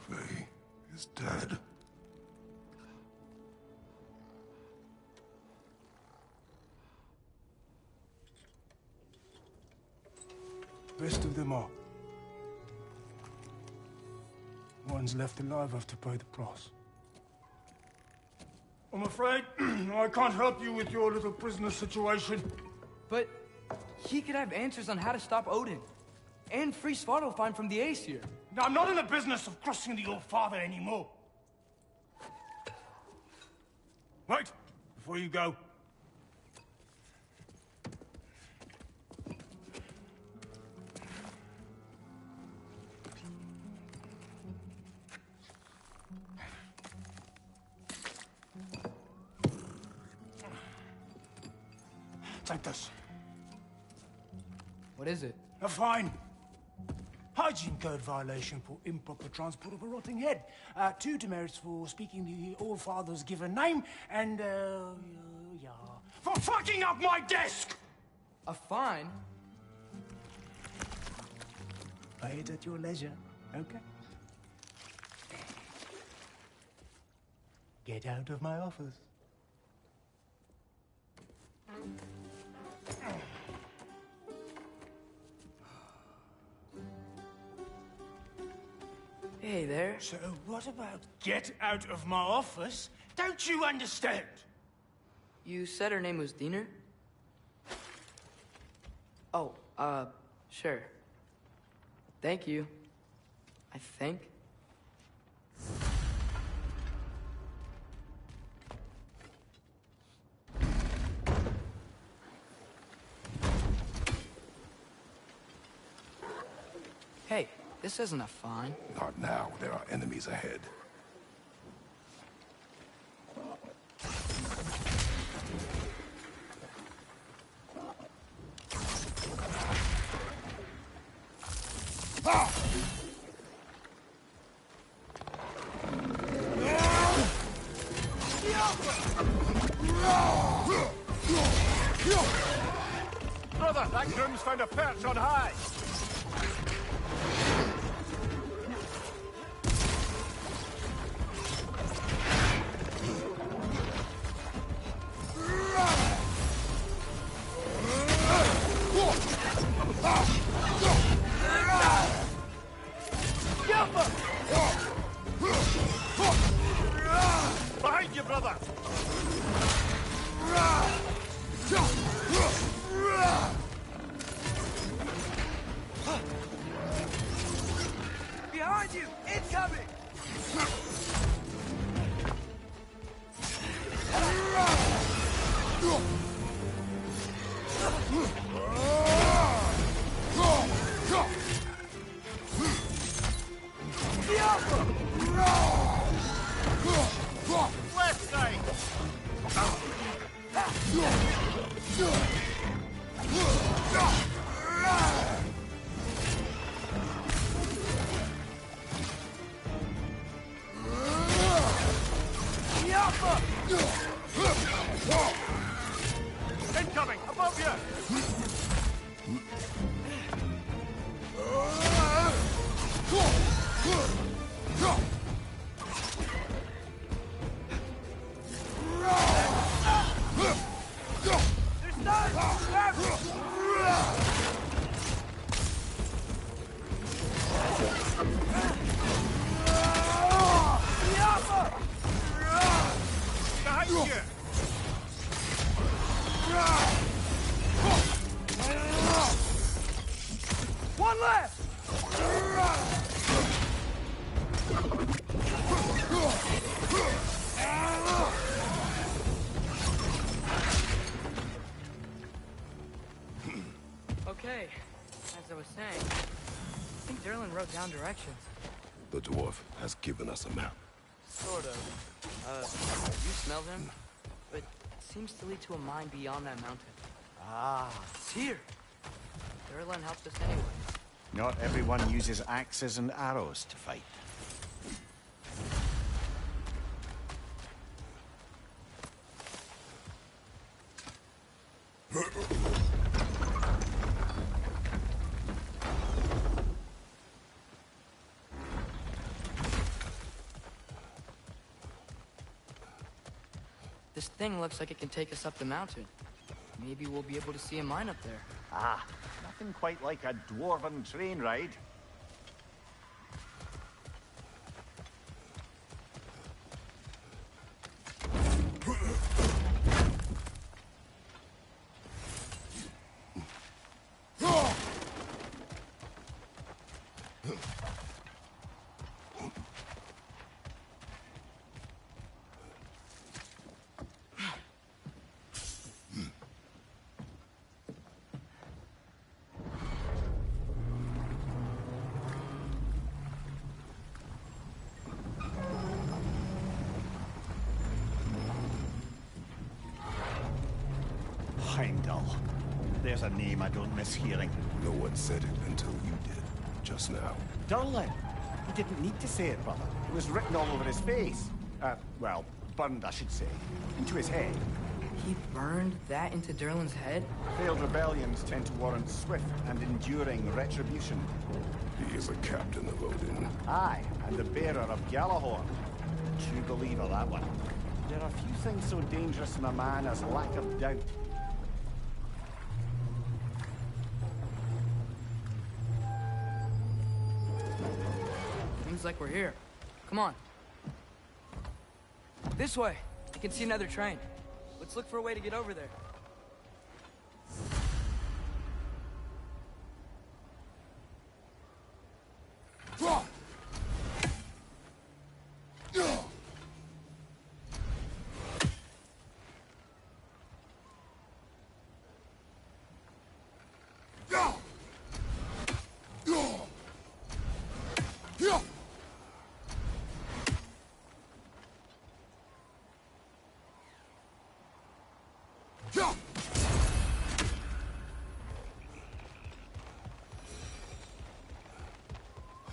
Faye is dead. Rest of them are. One's left alive have to pay the price. I'm afraid I can't help you with your little prisoner situation. But he could have answers on how to stop Odin. And free Svartalfheim from the Aesir. Now, I'm not in the business of crossing the old father anymore. Wait, before you go. Take this. What is it? A fine. Hygiene code violation for improper transport of a rotting head. 2 demerits for speaking the All-Father's given name, and, yeah. For fucking up my desk! A fine? Pay it at your leisure, okay? Get out of my office. Hey there. So what about get out of my office? Don't you understand? You said her name was Diener? Oh, sure. Thank you. I think. Hey, this isn't a fine. Not now. There are enemies ahead. Brother, that groom's found a perch on high. Behind you, brother! Behind you! Incoming! Behind you! One left! Okay, as I was saying, I think Derlin wrote down directions. The dwarf has given us a map. Sort of. You smell them? But it seems to lead to a mine beyond that mountain. Ah, It's here! Derlin helped us anyway. not everyone uses axes and arrows to fight. This thing looks like it can take us up the mountain. Maybe we'll be able to see a mine up there. Ah, nothing quite like a dwarven train ride. Heimdall. There's a name I don't miss hearing. No one said it until you did, just now. Durlin. He didn't need to say it, brother. It was written all over his face. Well, burned, I should say. Into his head. He burned that into Derlin's head? Failed rebellions tend to warrant swift and enduring retribution. He is a captain of Odin. Aye, and the bearer of Galahorn. True believer, that one. There are few things so dangerous in a man as lack of doubt. Seems like we're here. Come on. This way. I can see another train. Let's look for a way to get over there.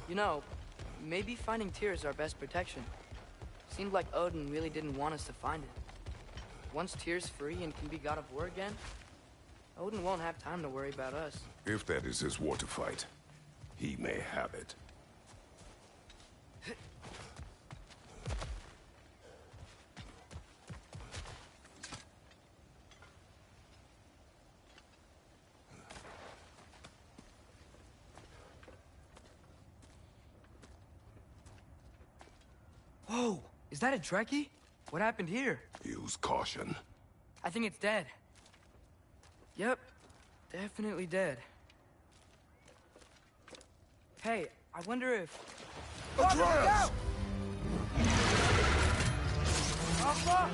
You know, maybe finding Tyr is our best protection. Seemed like Odin really didn't want us to find it. Once Tyr's free and can be god of war again, Odin won't have time to worry about us. If that is his war to fight, he may have it. Whoa! Is that a Trekkie? What happened here? Use caution. I think it's dead. Yep, definitely dead. Hey, I wonder if... Atreus! Alpha!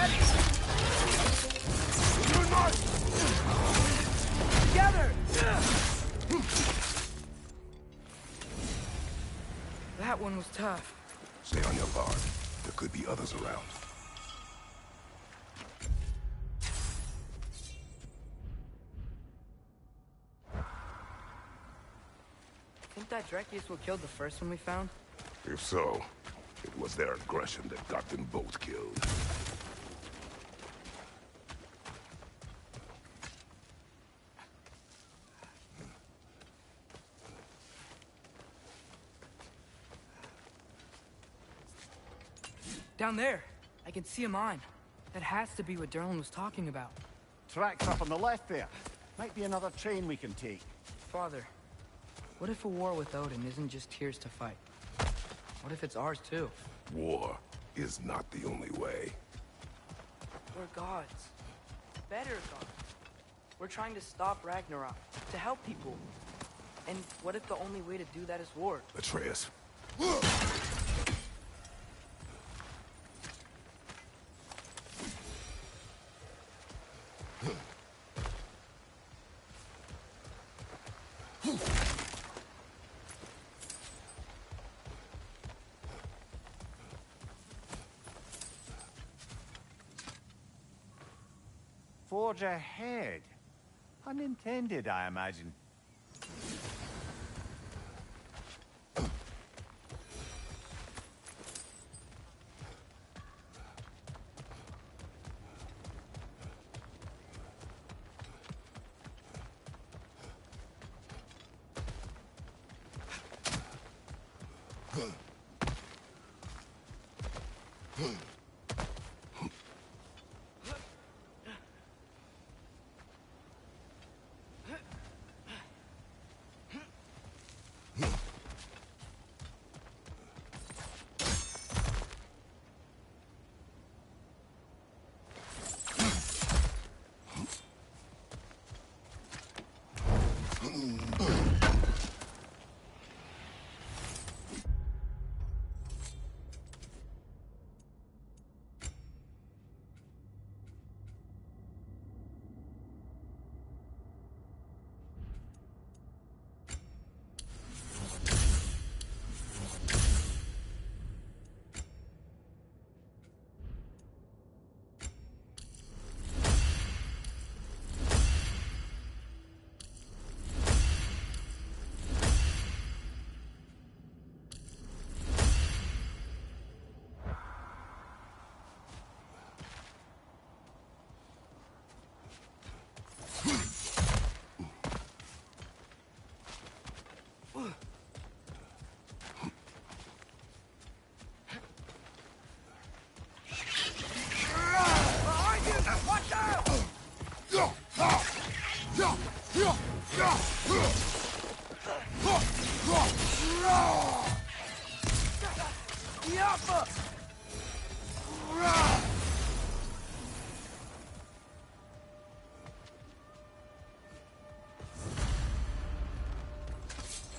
ready! Together! That one was tough. Stay on your guard. There could be others around. Think that Drek is what killed the first one we found? If so, it was their aggression that got them both killed. Down there! I can see a mine. That has to be what Derlin was talking about. Tracks up on the left there. Might be another train we can take. Father, what if a war with Odin isn't just Tyr's to fight? What if it's ours too? War is not the only way. We're gods. Better gods. We're trying to stop Ragnarok, to help people. And what if the only way to do that is war? Atreus. Forge ahead. Unintended, I imagine.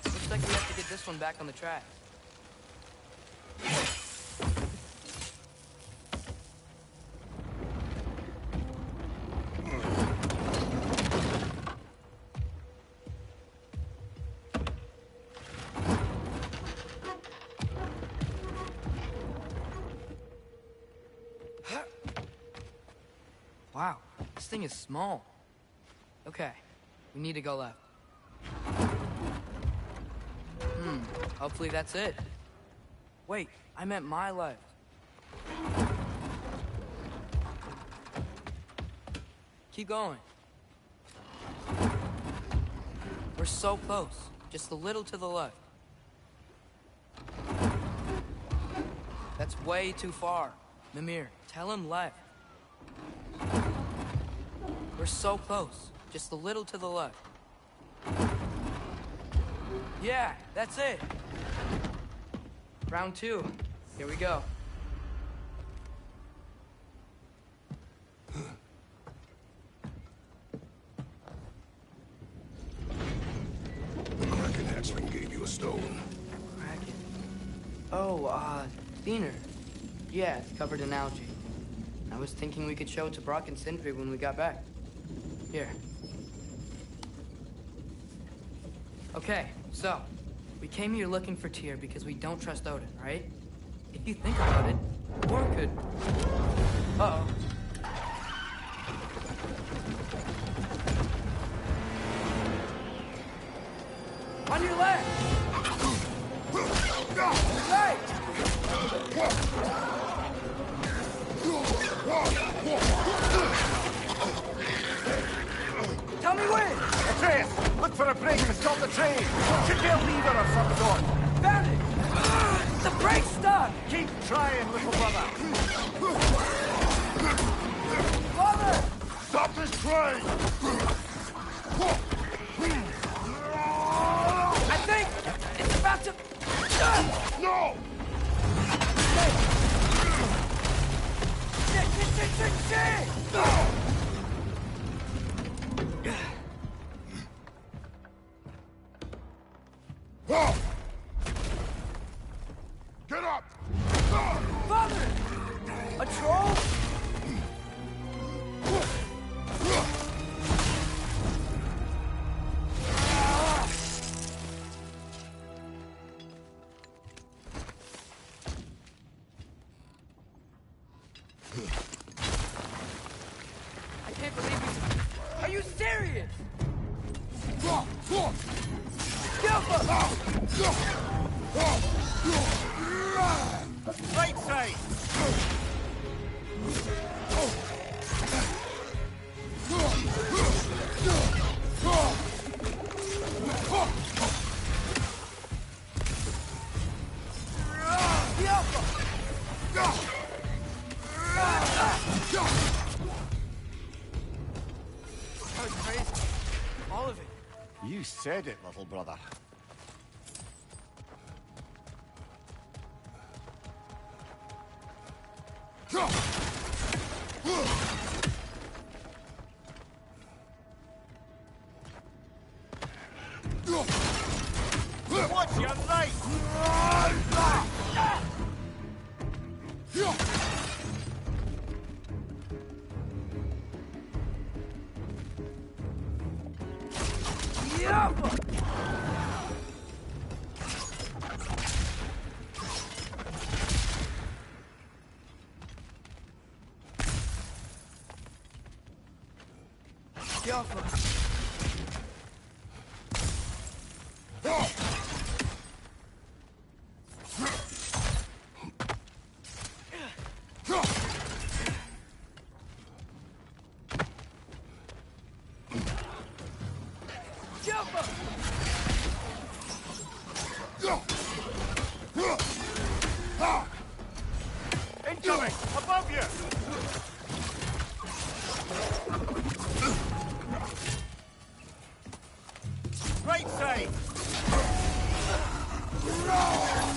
Looks like we have to get this one back on the track. Wow, this thing is small. Okay, we need to go left. Hopefully that's it. Wait, I meant my left. Keep going. We're so close. Just a little to the left. That's way too far. Mimir, tell him left. We're so close. Just a little to the left. Yeah, that's it. Round 2. Here we go. The Kraken hatchling gave you a stone. Kraken. Oh, Diener. Yeah, it's covered in algae. I was thinking we could show it to Brock and Sindri when we got back. Here. Okay, so, we came here looking for Tyr because we don't trust Odin, right? If you think about it, Thor could... Uh-oh. On your left! Right! Tell me when! Atreus, look for a brake to stop the train! Should be a lever of some sort! Found it! The brake's stuck! Keep trying, little brother! Father! Stop this train! I think it's about to... No! Shit! Get up! Father! A troll? I can't believe you... Are you serious? Right side! That was crazy. All of it. You said it, little brother. Watch your right! Incoming! Above you! Right side! Look out!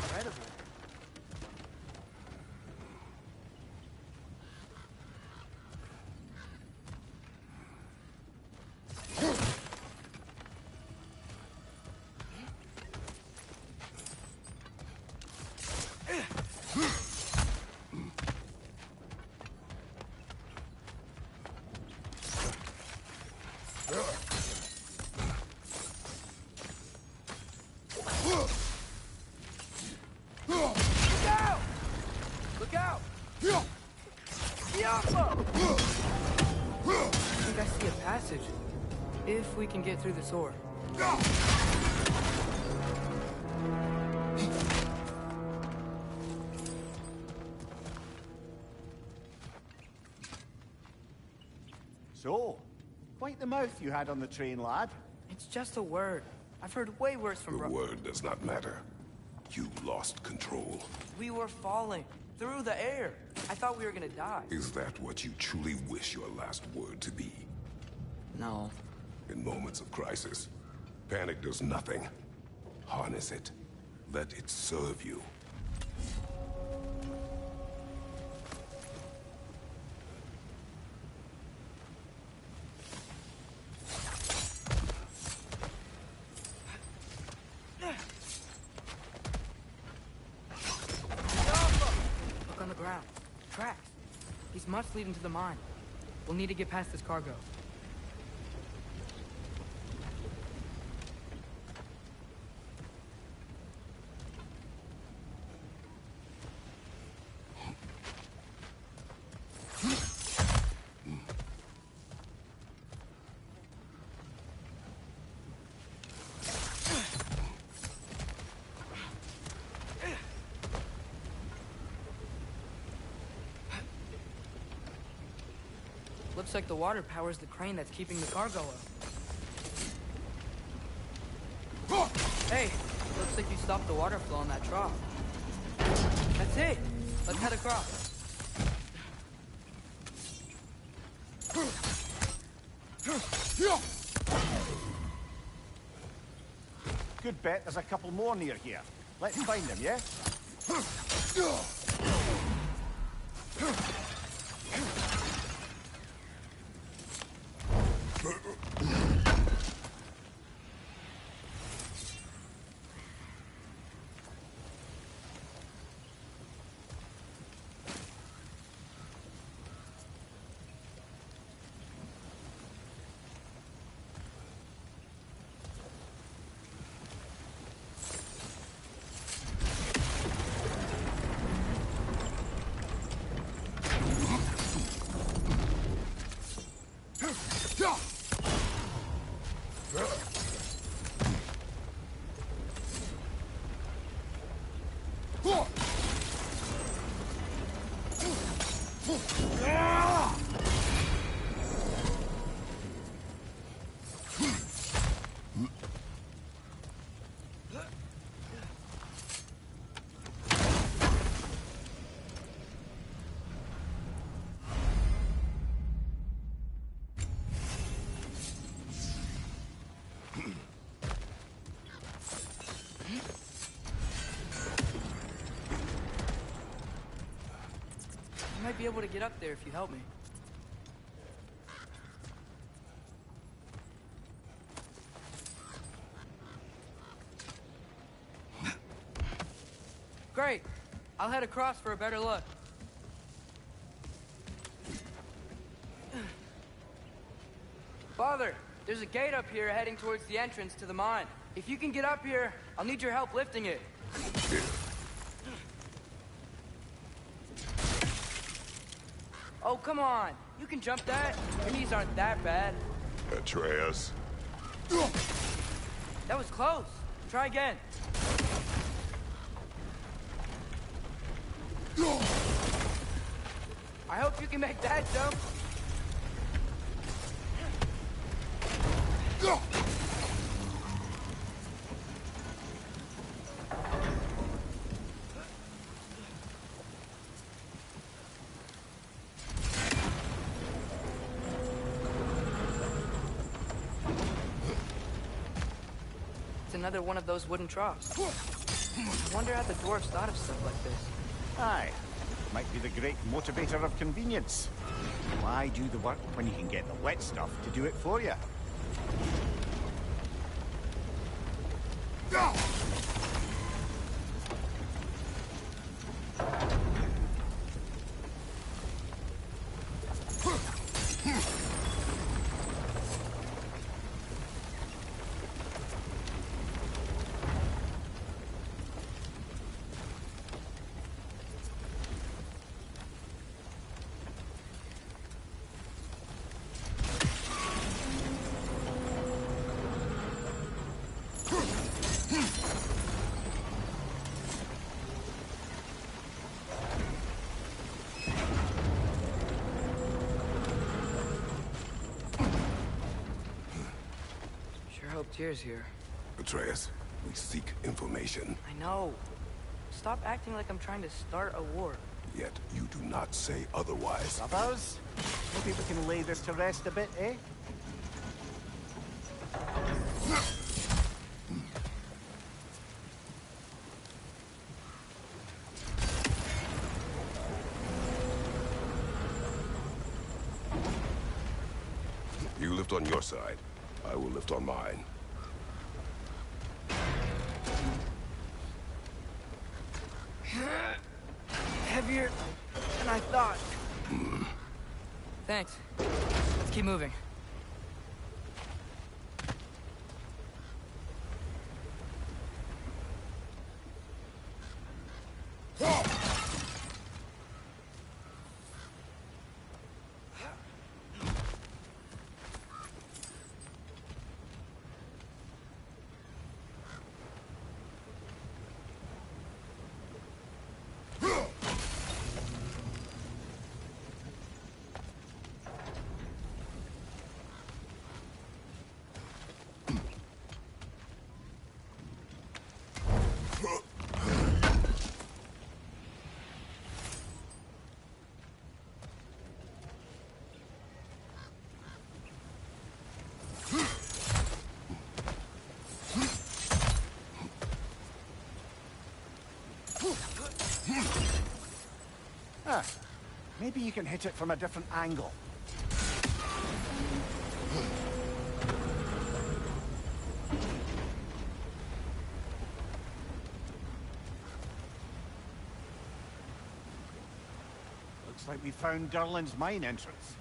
Incredible. Look out! Look out! I think I see a passage. If we can get through this door. So, quite the mouth you had on the train, lad. It's just a word. I've heard way worse from The word does not matter. You lost control. We were falling through the air. I thought we were gonna die. Is that what you truly wish your last word to be? No. In moments of crisis, panic does nothing. Harness it. Let it serve you. Look on the ground. Tracks. These must lead into the mine. We'll need to get past this cargo. Looks like the water powers the crane that's keeping the cargo up. Hey, looks like you stopped the water flow in that trough. That's it. Let's head across. Good bet there's a couple more near here. Let's find them, yeah? I might be able to get up there if you help me. Great. I'll head across for a better look. Father, there's a gate up here heading towards the entrance to the mine. If you can get up here, I'll need your help lifting it. Oh, come on. You can jump that. Your knees aren't that bad. Atreus. That was close. Try again. I hope you can make that jump. It's another one of those wooden troughs. I wonder how the dwarves thought of stuff like this. Aye. Might be the great motivator of convenience. Why do the work when you can get the wet stuff to do it for you? Tyr's here. Atreus, we seek information. I know. Stop acting like I'm trying to start a war. Yet you do not say otherwise. Brothers, maybe we can lay this to rest a bit, eh? You lift on your side. I will lift on mine. Heavier than I thought. Thanks. Let's keep moving. Maybe you can hit it from a different angle. Looks like we found Durlin's mine entrance.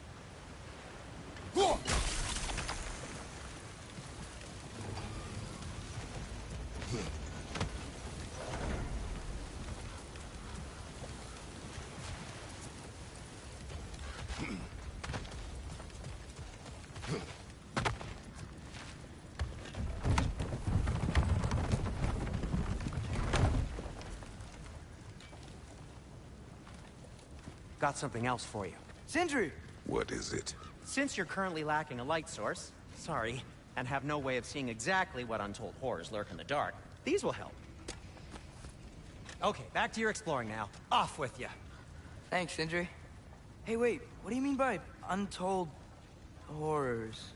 Got something else for you. Sindri! What is it? Since you're currently lacking a light source, sorry, and have no way of seeing exactly what untold horrors lurk in the dark, these will help. Okay, back to your exploring now. Off with you. Thanks, Sindri. Hey, wait. What do you mean by untold horrors?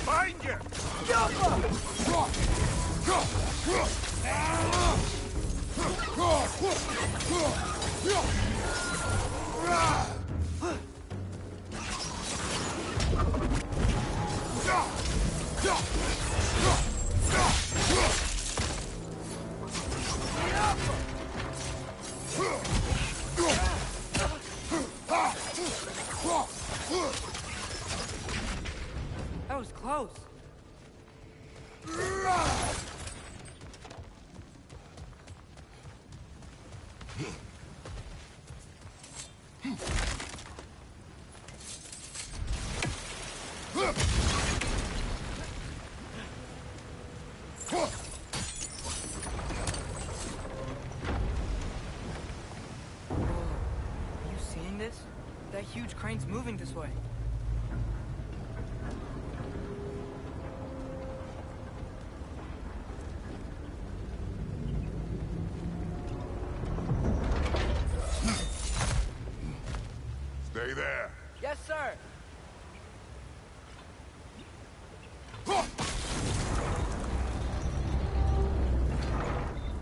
Find you! That was close. Are you seeing this? That huge crane's moving this way. Stay there. Yes, sir.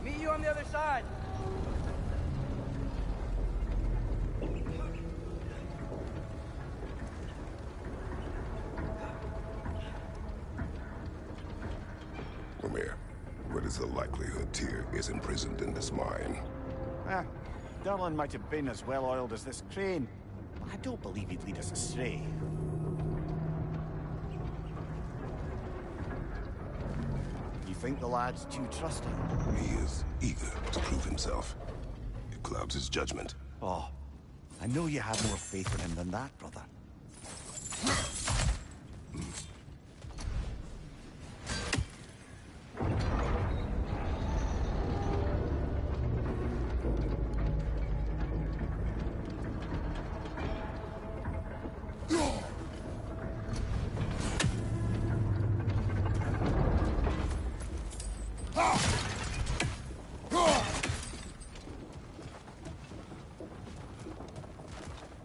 Meet you on the other side. Lemire, what is the likelihood Tyr is imprisoned in this mine? Durlin might have been as well-oiled as this crane. I don't believe he'd lead us astray. You think the lad's too trusting? He is eager to prove himself. It clouds his judgment. Oh, I know you have more faith in him than that, brother.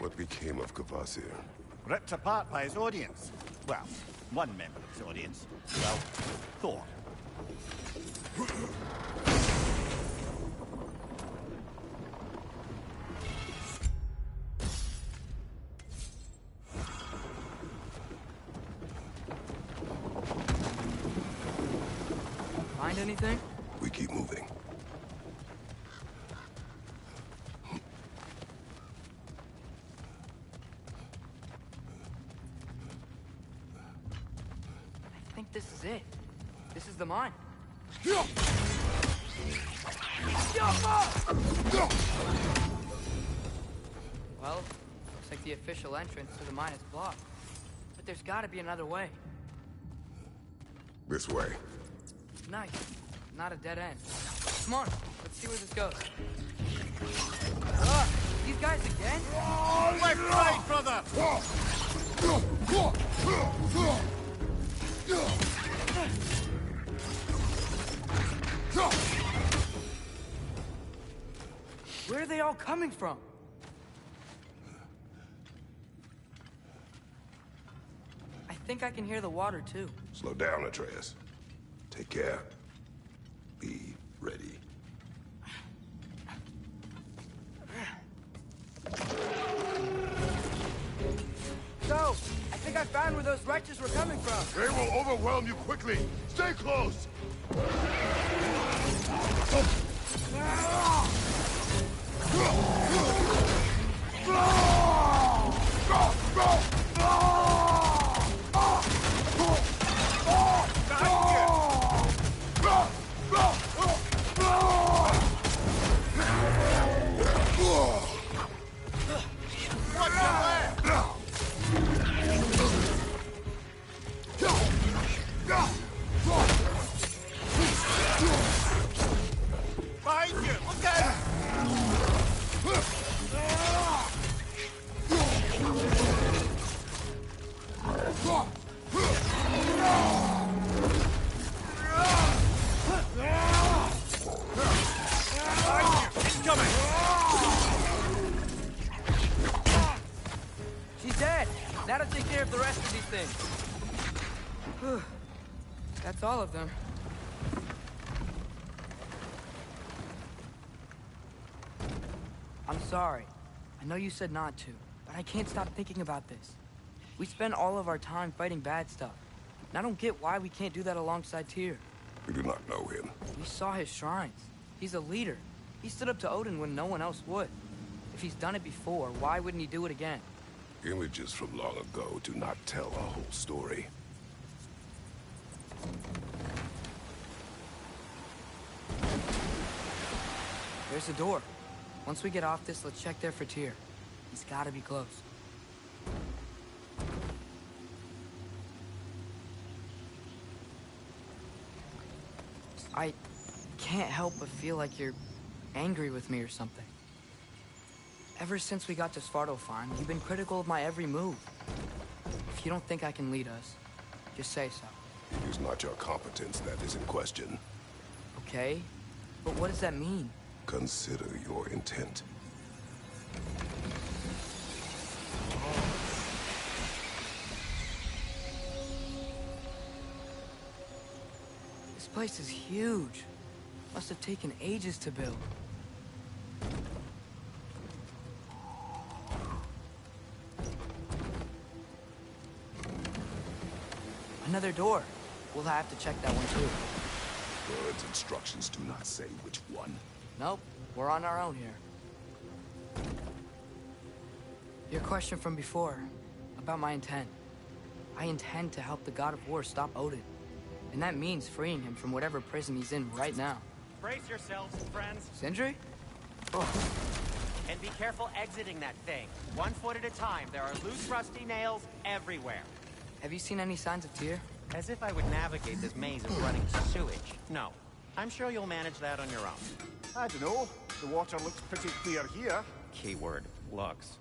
What became of Kvasir? Ripped apart by his audience. Well, one member of his audience. Well, Thor. Find anything? We keep moving. I think this is it. This is the mine. Well, looks like the official entrance to the mine is blocked. But there's gotta be another way. This way. Nice. Not a dead end. Come on, let's see where this goes. These guys again? Left, right, brother! Where are they all coming from? I think I can hear the water, too. Slow down, Atreus. Take care. Be ready. So, I think I found where those wretches were coming from. They will overwhelm you quickly. Stay close! Behind you! Look out! She's dead. That'll take care of the rest of these things. Whew. That's all of them. I'm sorry. I know you said not to, but I can't stop thinking about this. We spend all of our time fighting bad stuff. And I don't get why we can't do that alongside Tyr. We do not know him. We saw his shrines. He's a leader. He stood up to Odin when no one else would. If he's done it before, why wouldn't he do it again? Images from long ago do not tell a whole story. There's a door. Once we get off this, let's check there for Tyr. He's gotta be close. I can't help but feel like you're angry with me or something. Ever since we got to Svartalfheim, you've been critical of my every move. If you don't think I can lead us, just say so. It is not your competence that is in question. Okay? But what does that mean? Consider your intent. This place is huge. Must have taken ages to build. Another door. We'll have to check that one too. Bird's instructions do not say which one. Nope, we're on our own here. Your question from before, about my intent. I intend to help the God of War stop Odin. And that means freeing him from whatever prison he's in right now. Brace yourselves, friends, Sindri? and be careful exiting that thing. 1 foot at a time. There are loose, rusty nails everywhere. Have you seen any signs of Tyr? As if I would navigate this maze of running sewage. No. I'm sure you'll manage that on your own. I don't know. The water looks pretty clear here. Keyword, looks.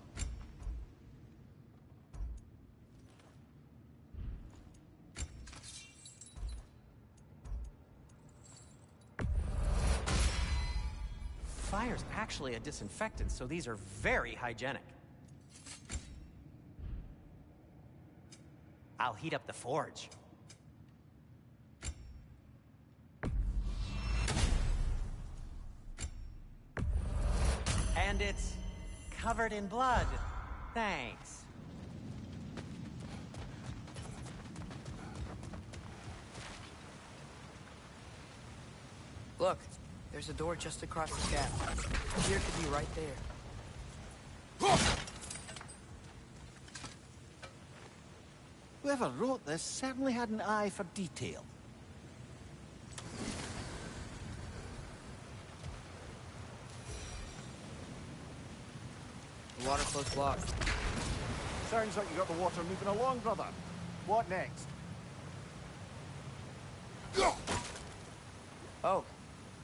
Fire's actually a disinfectant, so these are very hygienic. I'll heat up the forge. And it's covered in blood. Thanks. Look, there's a door just across the gap. Here could be right there. Whoever wrote this certainly had an eye for detail. The water flow's blocked. Sounds like you got the water moving along, brother. What next? Oh,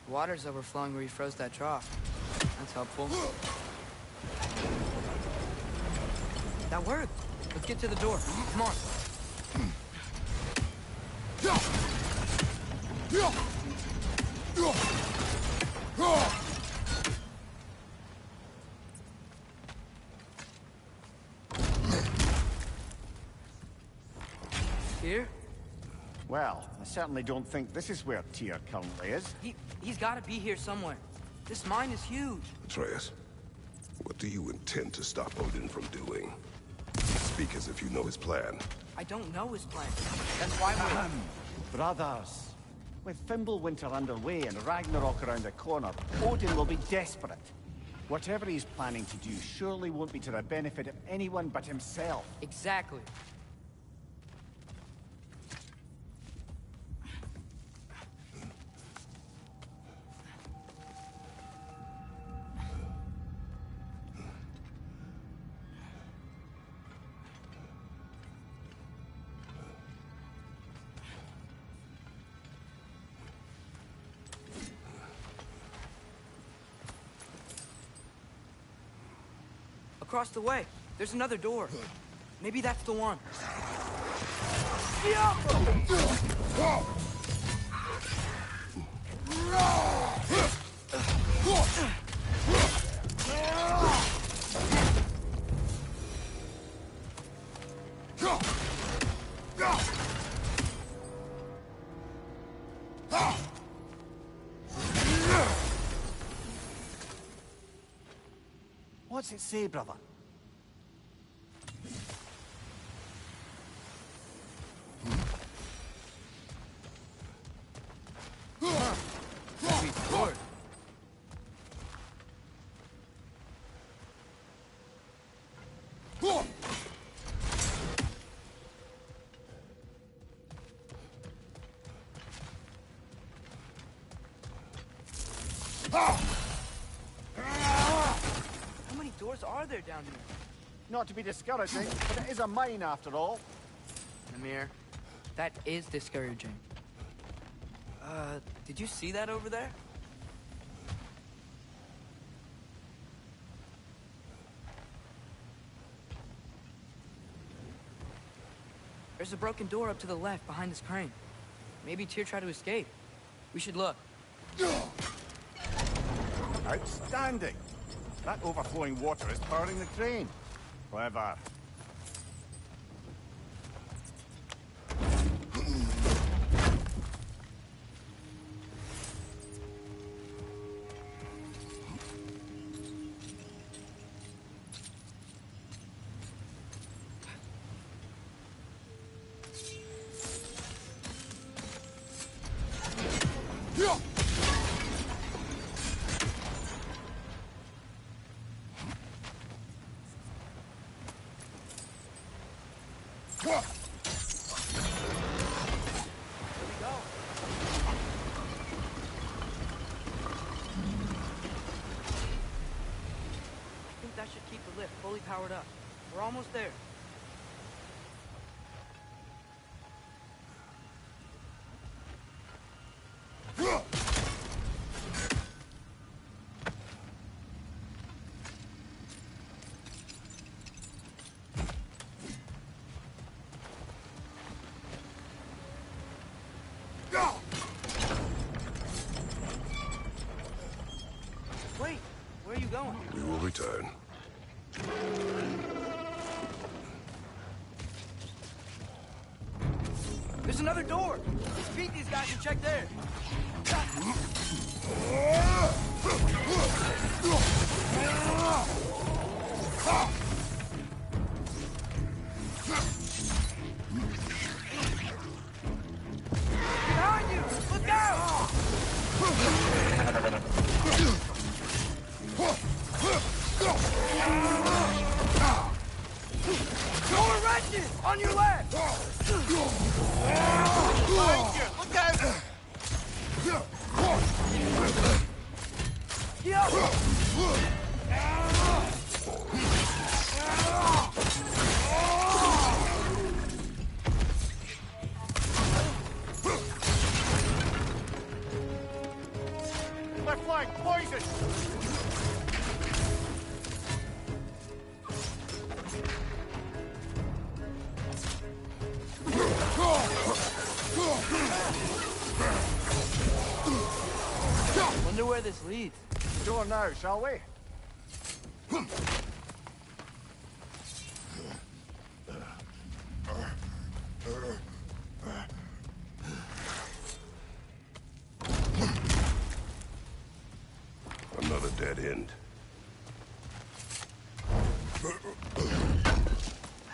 water's overflowing where you froze that trough. That's helpful. That worked. Let's get to the door. Come on. Here? Well, I certainly don't think this is where Tyr currently is. He's got to be here somewhere. This mine is huge. Atreus, what do you intend to stop Odin from doing? Speak as if you know his plan. I don't know his plan. That's why we're... Brothers, with Fimbulwinter underway and Ragnarok around the corner, Odin will be desperate. Whatever he's planning to do surely won't be to the benefit of anyone but himself. Exactly. Across the way, there's another door. Maybe that's the one. What's it say, brother? How many doors are there down here? Not to be discouraging, but it is a mine after all. Amir, that is discouraging. Did you see that over there? There's a broken door up to the left behind this crane. Maybe Tyr tried to escape. We should look. Outstanding! That overflowing water is powering the crane. Clever. That should keep the lift fully powered up. We're almost there. Wait, where are you going? We will return. There's another door! Let's beat these guys and check there! Behind you! Look out! More wrenches! On your left! Behind you! Look out! Left flank, poison! Wonder where this leads. Door now, shall we? Another dead end. I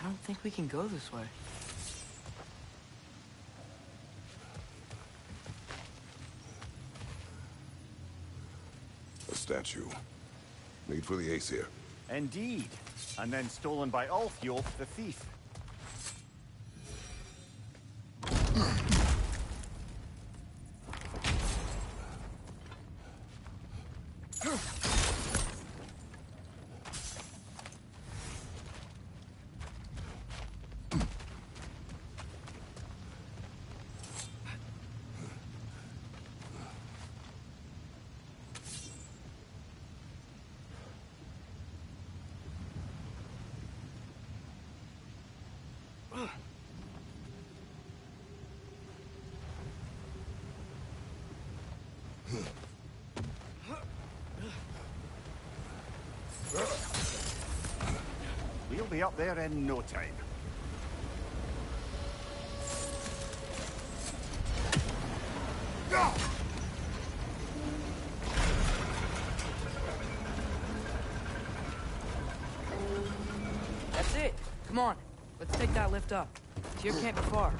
don't think we can go this way. A statue. Made for the Aesir. Indeed. And then stolen by Ulfjolf the thief. We'll be up there in no time. That's it. Come on. Let's take that lift up. Tyr can't be far.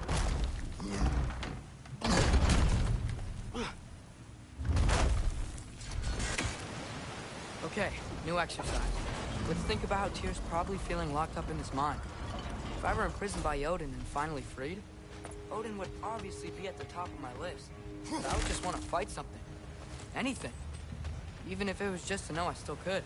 Okay, new exercise. Let's think about how Tyr's probably feeling locked up in his mind. If I were imprisoned by Odin and finally freed, Odin would obviously be at the top of my list. But I would just want to fight something. Anything. Even if it was just to know I still could.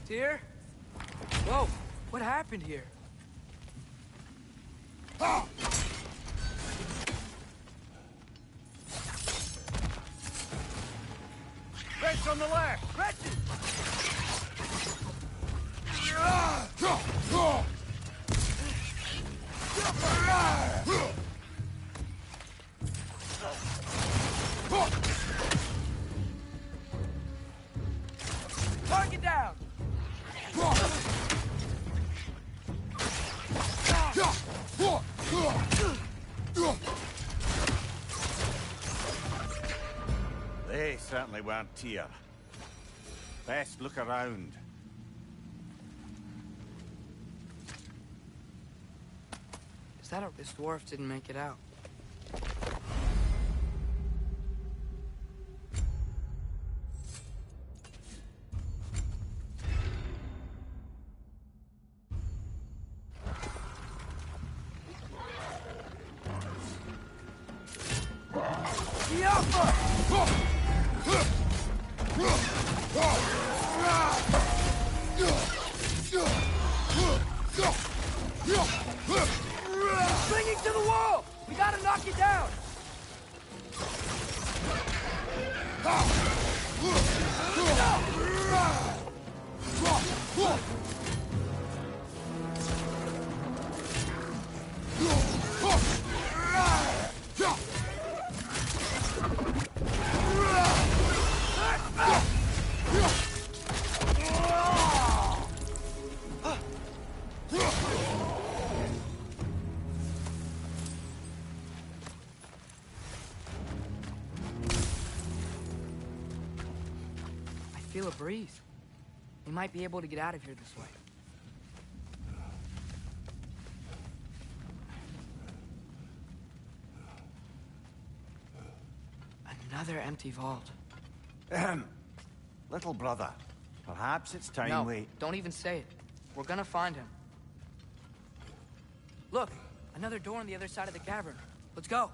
Tyr? Whoa, what happened here? Wrench on the left! Wretches! Target down! They certainly weren't Tyr. Best look around. Is that this dwarf didn't make it out? Swinging to the wall! We gotta feel a breeze. We might be able to get out of here this way. Another empty vault. Little brother, perhaps it's time No, we... don't even say it. We're gonna find him. Look, another door on the other side of the cavern. Let's go.